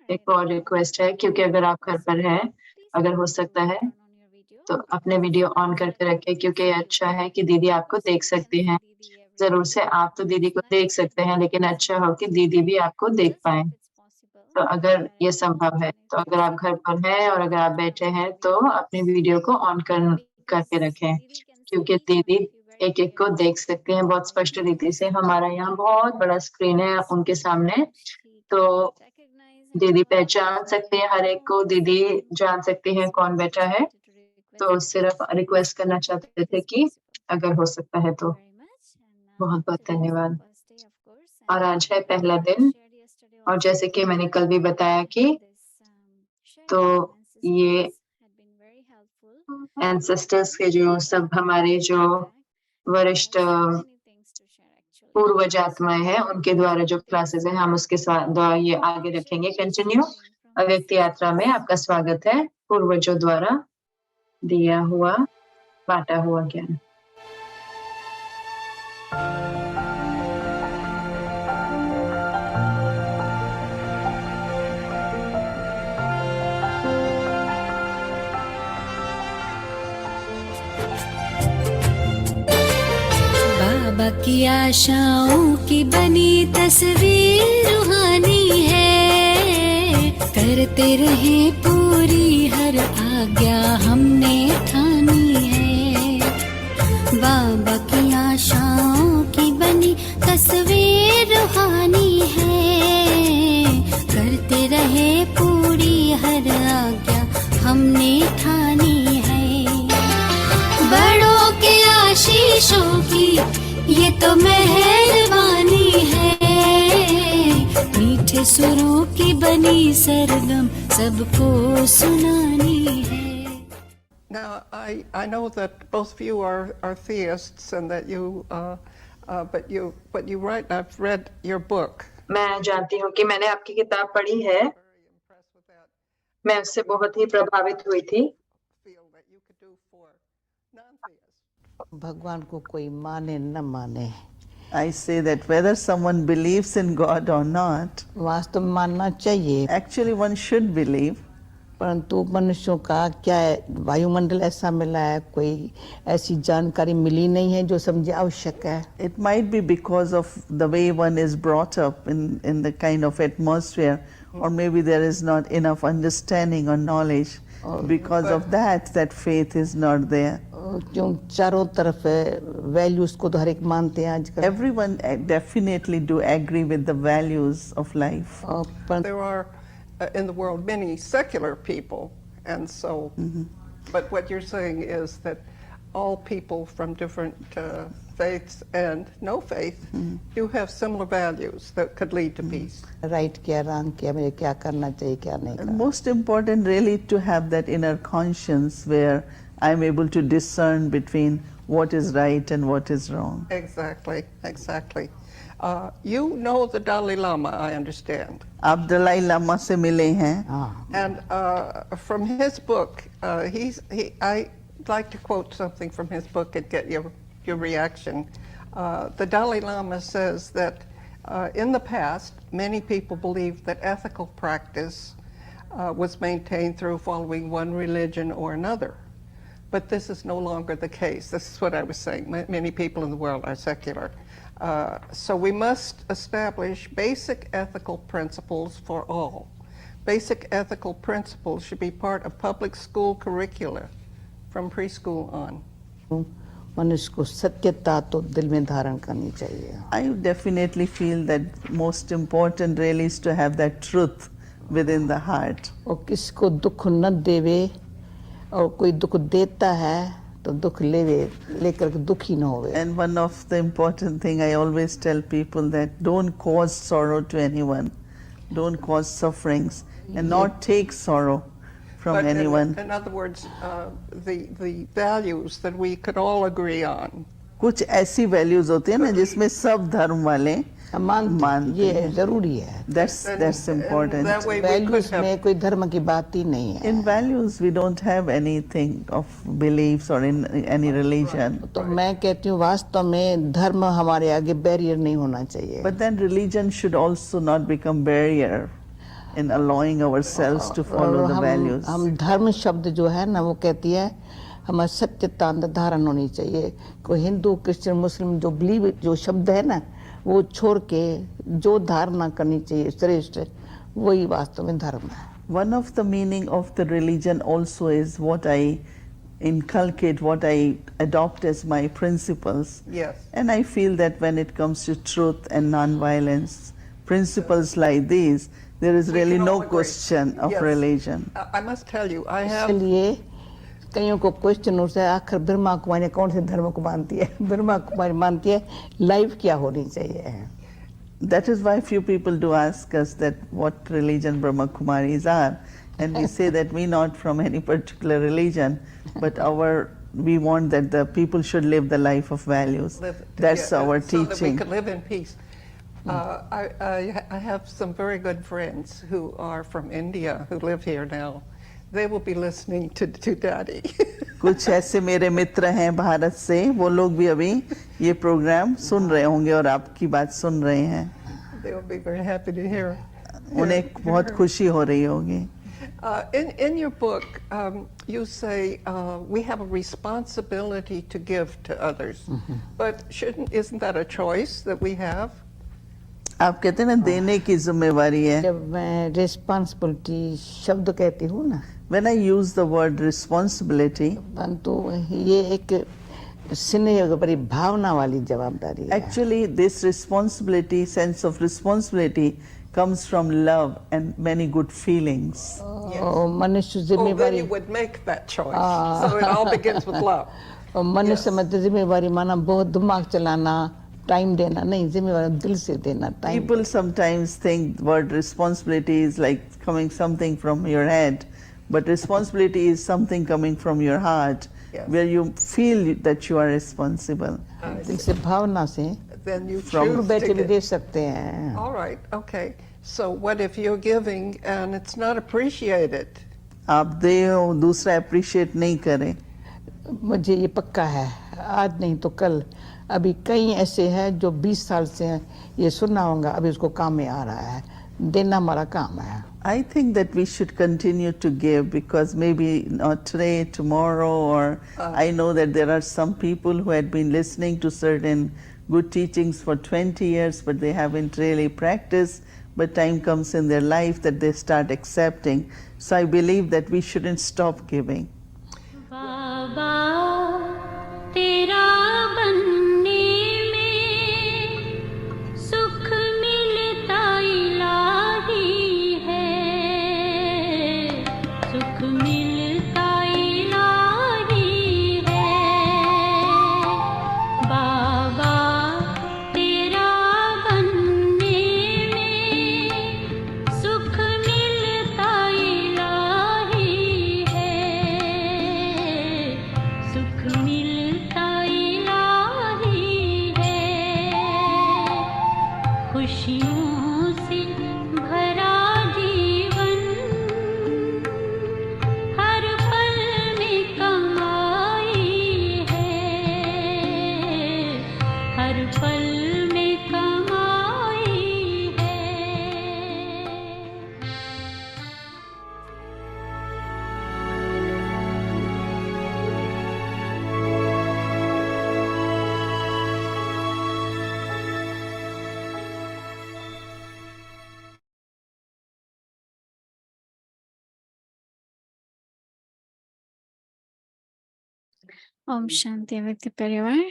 एक और रिक्वेस्ट है, क्योंकि अगर आप घर पर हैं, अगर हो सकता है तो अपने वीडियो ऑन करके रखें, क्योंकि अच्छा है कि दीदी आपको देख सकती हैं। जरूर से आप तो दीदी को देख सकते हैं, लेकिन अच्छा हो कि दीदी भी आपको देख पाए। तो अगर ये संभव है, तो अगर आप घर पर हैं और अगर आप बैठे हैं तो अपनी वीडियो को ऑन करके रखें, क्योंकि दीदी एक एक को देख सकते हैं बहुत स्पष्ट रीति से। हमारा यहाँ बहुत बड़ा स्क्रीन है उनके सामने, तो दीदी पहचान सकती है हर एक को, दीदी जान सकती है कौन बैठा है। तो सिर्फ रिक्वेस्ट करना चाहते थे कि अगर हो सकता है तो। बहुत बहुत धन्यवाद। और आज है पहला दिन, और जैसे कि मैंने कल भी बताया कि तो ये एंसेस्टर्स के जो सब हमारे जो वरिष्ठ पूर्वज आत्माएं हैं उनके द्वारा जो क्लासेस हैं, हम उसके द्वारा ये आगे रखेंगे कंटिन्यू। अव्यक्ति यात्रा में आपका स्वागत है, पूर्वजों द्वारा दिया हुआ बांटा हुआ ज्ञान। बाबा की आशाओं की बनी तस्वीर रूहानी है, करते रहे पूरी हर आज्ञा हमने ठानी है। बाबा की आशाओं की बनी तस्वीर रूहानी है, करते रहे पूरी हर आज्ञा हमने ठानी है। बड़ों के आशीषों की ये तो मेहरबानी है, मीठे सुरों की बनी सरगम सबको सुनानी है। Now, I know that both of you are theists, and that but you write. I've read your book. मैं जानती हूँ कि मैंने आपकी किताब पढ़ी है, मैं उससे बहुत ही प्रभावित हुई थी। भगवान को कोई माने न माने, I say that whether someone believes in God or not, वास्तव में मानना चाहिए, actually one should believe. परंतु मनुष्यों का क्या है, वायुमंडल ऐसा मिला है, कोई ऐसी जानकारी मिली नहीं है जो समझे आवश्यक है। It might be because of the way one is brought up in the kind of atmosphere or maybe there is not enough understanding or knowledge. Because of that faith is not there. क्यों चारों तरफ values को तो हर एक मानते हैं आजकल. Everyone definitely do agree with the values of life. पर There are in the world many secular people, and so, but what you're saying is that all people from different faiths and no faith do have similar values that could lead to peace. Right क्या wrong क्या मुझे क्या करना चाहिए क्या नहीं करना. Most important really to have that inner conscience where I'm able to discern between what is right and what is wrong. Exactly, exactly. You know the Dalai Lama, I understand. आप दलाई लामा से मिले हैं. And from his book, I'd like to quote something from his book and get your reaction. The Dalai Lama says that in the past, many people believed that ethical practice was maintained through following one religion or another. But this is no longer the case. This is what I was saying. Many people in the world are secular. So we must establish basic ethical principles for all. Basic ethical principles should be part of public school curricula from preschool on. मनुष्य को सत्यता तो दिल में धारण करनी चाहिए. I definitely feel that most important really is to have that truth within the heart. और किसको दुख न देवे और कोई दुख देता है तो दुख लेकर के दुखी न होवे. And one of the important thing I always tell people that don't cause sorrow to anyone, don't cause sufferings, and not take sorrow from But anyone. in other words, the values that we could all agree on. कुछ ऐसी values होती है ना जिसमें सब धर्म वाले मानते ये हैं. जरूरी है. That's important. And that way we could values have में कोई धर्म की बात ही नहीं है. In values we don't have anything of beliefs or in any religion. तो मैं कहती हूँ वास्तव में धर्म हमारे आगे बैरियर नहीं होना चाहिए. But then religion should also not become barrier in allowing ourselves to follow the values. हम धर्म शब्द जो है ना वो कहती है हमारा सत्यता अंदर धारण होनी चाहिए. कोई हिंदू क्रिश्चियन मुस्लिम जो बिलीव जो शब्द है ना वो छोड़ के जो धारणा करनी चाहिए श्रेष्ठ वही वास्तव में धर्म है. One of the meaning of the religion also is what I inculcate, what I adopt as my principles. Yes. And I feel that when it comes to truth and non-violence, principles like these, there is We really can no all agree. question of Yes. religion. I must tell you, I have. इसलिए कईयों को question उठता है आखिर ब्रह्मा कुमारी कौन से धर्म को मानती है. ब्रह्मा कुमारी मानती है लाइफ क्या होनी चाहिए. That is why few people do ask us that what religion Brahma Kumaris are, and we say that we not from any particular religion, but we want that the people should live the life of values. That's our so that we teaching. could live in peace. I have some very good friends who are from India who live here now. They will be listening to Daddy. कुछ ऐसे मेरे मित्र हैं भारत से, वो लोग भी अभी ये प्रोग्राम सुन रहे होंगे और आपकी बात सुन रहे हैं. They will be very happy to hear. उन्हें बहुत खुशी हो रही होगी. In your book, you say we have a responsibility to give to others, but isn't that a choice that we have? आप कहते हैं ना देने की जिम्मेवारी है. जब मैं रिस्पॉन्सिबिलिटी शब्द कहती हूँ ना When I use the word responsibility, परंतु ये एक स्नेह भरी भावना वाली जवाबदारी है. actually this responsibility, sense of responsibility comes from love and many good feelings. और मनुष्य Oh, then जिम्मेवारी you would make that choice. So it all begins with love. और मनुष्य में तो जिम्मेवारी माना बहुत दिमाग चलाना टाइम देना नहीं. जिम्मेवारी दिल से देना time. People sometimes think word responsibility is like coming something from your head, but responsibility is something coming from your heart, Yes. where you feel that you are responsible. दिल से भावना से Then you From- choose बैठे to भी give. दे सकते हैं. All right, okay. So what if you're giving and it's not appreciated? आप दे हो दूसरा appreciate नहीं करे. मुझे ये पक्का है आज नहीं तो कल अभी कई ऐसे हैं जो 20 साल से ये सुनना होगा अभी उसको काम में आ रहा है. देना हमारा काम है. I think that we should continue to give because maybe not today, tomorrow, or I know that there are some people who had been listening to certain good teachings for 20 years, but they haven't really practiced. but time comes in their life that they start accepting. So I believe that we shouldn't stop giving. बाबा तेरा बनने में सुख मिलता इलाही है, सुख मिलता इलाही है। बाबा तेरा बनने में सुख मिलता इलाही है, सुख मिलता इलाही है। खुशियों से भरा जीवन हर पल में कमाई है, हर पल में कमाई है। Om Shanti Vyakti Parivar.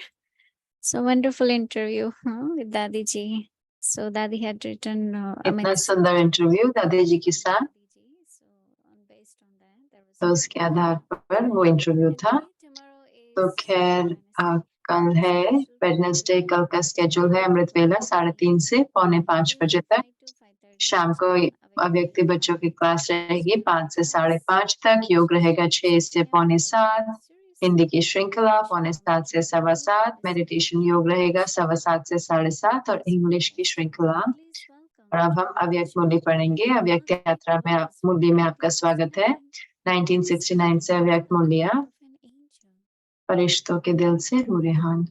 So wonderful interview with Dadi ji. So Dadi had written. इतना सुंदर इंटरव्यू दादी जी के साथ, So based on that, there was. तो उसके आधार पर वो इंटरव्यू था। तो खैर कल है वेडनेसडे, कल का स्केड्यूल है अमृत वेला 3:30 से 4:45 बजे तक। शाम को अव्यक्ति बच्चों की क्लास रहेगी 5 से 5:30 तक। योग रहेगा 6 से 6:45। हिंदी की श्रृंखला 6:45 से 7:15। मेडिटेशन योग रहेगा 7:15 से 7:30 और इंग्लिश की श्रृंखला। और अब हम अव्यक्त मुरली पढ़ेंगे। अव्यक्त यात्रा में मुरली में आपका स्वागत है। 1969 से अव्यक्त मुरलियां फरिश्तों के दिल से रूरेहान।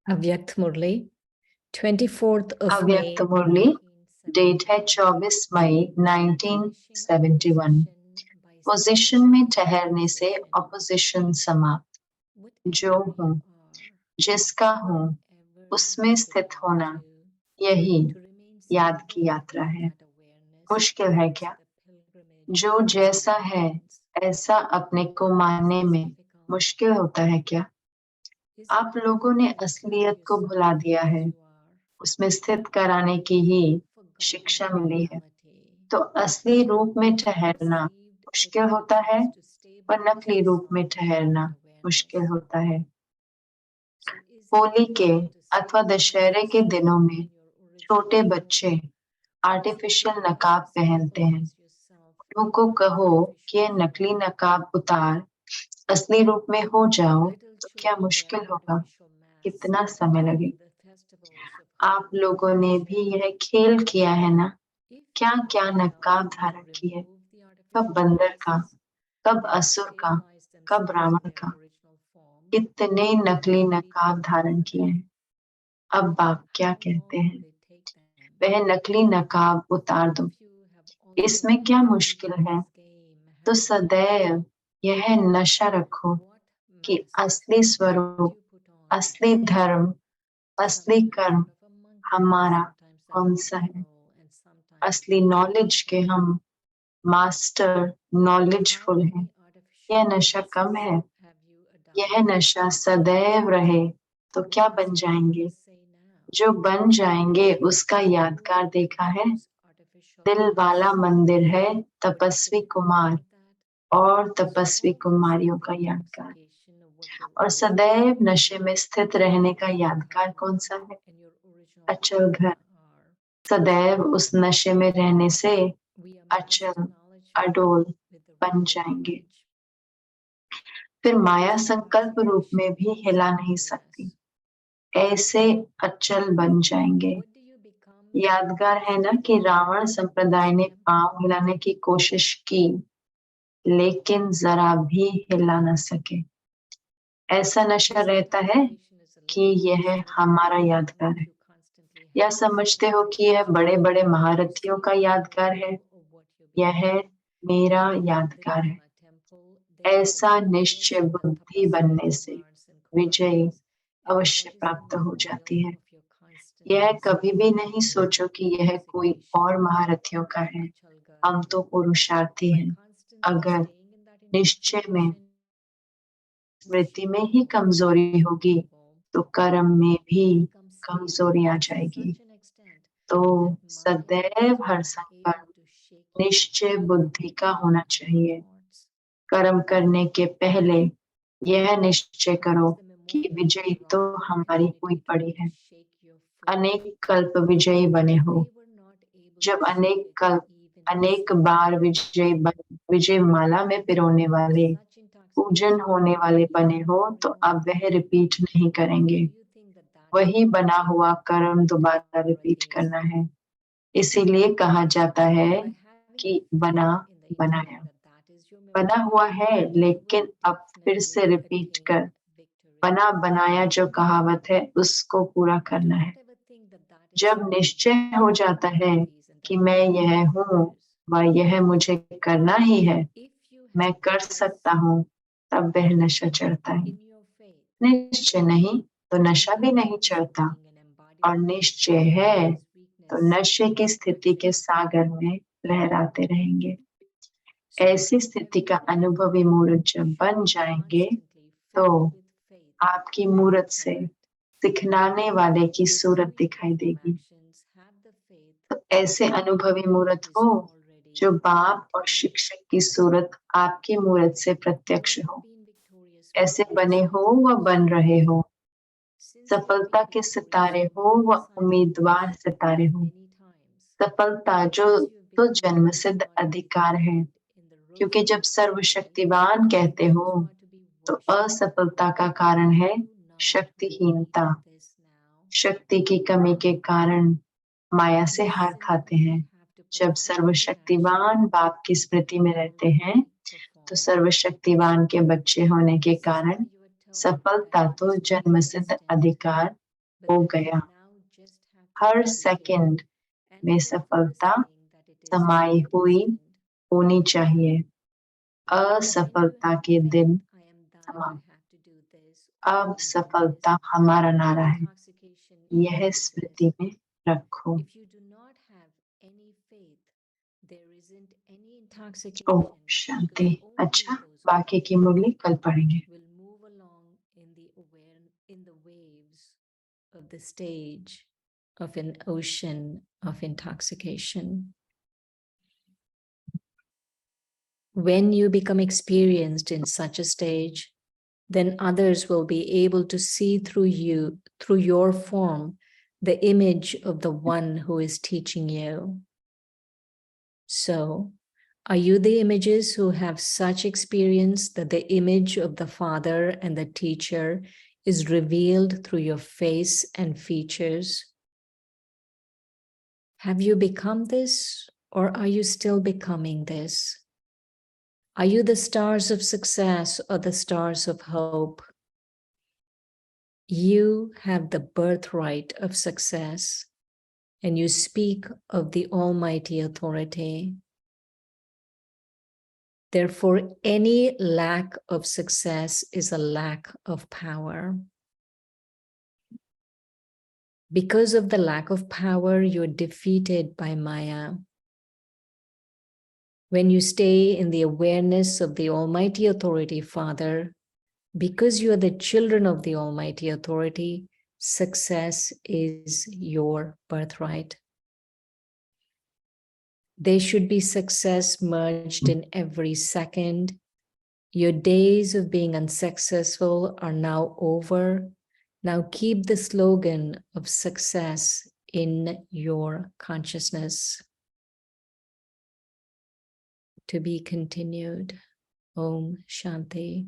Avyakt Murli, 24th of अव्यक्त May, मुरली डेट है 24 मई 1971। पोजीशन में ठहरने से ऑपोजिशन समाप्त। जो हूँ, जिसका हूँ, उसमें स्थित होना, यही याद की यात्रा है। मुश्किल है क्या? जो जैसा है ऐसा अपने को मानने में मुश्किल होता है क्या? आप लोगों ने असलियत को भुला दिया है। उसमें स्थित कराने की ही शिक्षा मिली है। तो असली रूप में ठहरना मुश्किल होता है और नकली रूप में ठहरना मुश्किल होता है। होली के अथवा दशहरे के दिनों में छोटे बच्चे आर्टिफिशियल नकाब पहनते हैं। उनको कहो कि ये नकली नकाब उतार, असली रूप में हो जाओ, तो क्या मुश्किल होगा? कितना समय लगेगा? आप लोगों ने भी यह खेल किया है ना? क्या क्या नकाब धारण किए, कब बंदर का, कब असुर का, कब रावण का, कितने नकली नकाब धारण किए हैं। अब बाप क्या कहते हैं? वह नकली नकाब उतार दो। इसमें क्या मुश्किल है? तो सदैव यह नशा रखो कि असली स्वरूप, असली धर्म, असली कर्म हमारा कौन सा है। असली नॉलेज के हम मास्टर नॉलेजफुल हैं। यह नशा कम है। यह नशा सदैव रहे तो क्या बन जाएंगे? जो बन जाएंगे उसका यादगार देखा है। दिल वाला मंदिर है तपस्वी कुमार और तपस्वी कुमारियों का यादगार। और सदैव नशे में स्थित रहने का यादगार कौन सा है? अचल घर। सदैव उस नशे में रहने से अचल अडोल बन जाएंगे। फिर माया संकल्प रूप में भी हिला नहीं सकती। ऐसे अचल बन जाएंगे। यादगार है ना कि रावण संप्रदाय ने पांव हिलाने की कोशिश की, लेकिन जरा भी हिला न सके। ऐसा नशा रहता है कि यह हमारा यादगार है, या समझते हो कि यह बड़े बड़े महारथियों का यादगार है, यह मेरा यादगार है। ऐसा निश्चय बुद्धि बनने से विजय अवश्य प्राप्त हो जाती है। यह कभी भी नहीं सोचो कि यह कोई और महारथियों का है, हम तो पुरुषार्थी हैं। अगर निश्चय में स्मृति में ही कमजोरी होगी तो कर्म में भी कमजोरी आ जाएगी। तो सदैव हर संकल्प निश्चय बुद्धि का होना चाहिए। कर्म करने के पहले यह निश्चय करो कि विजयी तो हमारी हुई पड़ी है। अनेक कल्प विजयी बने हो। जब अनेक बार विजय माला में पिरोने वाले, पूजन होने वाले बने हो, तो अब वह रिपीट नहीं करेंगे। वही बना हुआ कर्म दोबारा रिपीट करना है। इसीलिए कहा जाता है कि बना बनाया। बना हुआ है, लेकिन अब फिर से रिपीट कर बना बनाया जो कहावत है उसको पूरा करना है। जब निश्चय हो जाता है कि मैं यह हूँ व यह मुझे करना ही है, मैं कर सकता हूँ, तब वह नशा चढ़ता है। निश्चय नहीं तो नशा भी नहीं चढ़ता, और निश्चय है तो नशे की स्थिति के सागर में लहराते रहेंगे। ऐसी स्थिति का अनुभवी मूर्त जब बन जाएंगे तो आपकी मूर्त से सिखलाने वाले की सूरत दिखाई देगी। तो ऐसे अनुभवी मूर्त हो जो बाप और शिक्षक की सूरत आपकी मूर्त से प्रत्यक्ष हो। ऐसे बने हो व बन रहे हो। सफलता के सितारे हो व उम्मीदवार सितारे हो। सफलता जो तो जन्म सिद्ध अधिकार है, क्योंकि जब सर्वशक्तिवान कहते हो तो असफलता का कारण है शक्तिहीनता। शक्ति की कमी के कारण माया से हार खाते हैं। जब सर्वशक्तिवान बाप की स्मृति में रहते हैं तो सर्वशक्तिवान के बच्चे होने के कारण सफलता तो जन्मसिद्ध अधिकार हो गया। हर सेकंड में सफलता समाई हुई होनी चाहिए। असफलता के दिन समाप्त। अब सफलता हमारा नारा है, यह स्मृति में रखो। ओम शांति। अच्छा, बाकी की मुरली कल पढ़ेंगे। Of the stage of an ocean of intoxication. When you become experienced in such a stage, then others will be able to see through you, through your form, the image of the one who is teaching you. So, are you the images who have such experience that the image of the Father and the teacher is revealed through your face and features? Have you become this, or are you still becoming this? Are you the stars of success or the stars of hope? You have the birthright of success, and you speak of the Almighty Authority. Therefore, any lack of success is a lack of power. Because of the lack of power, you're defeated by Maya. When you stay in the awareness of the Almighty Authority, Father, because you are the children of the Almighty Authority, success is your birthright. There should be success merged in every second. Your days of being unsuccessful are now over. Now keep the slogan of success in your consciousness. To be continued. Om Shanti.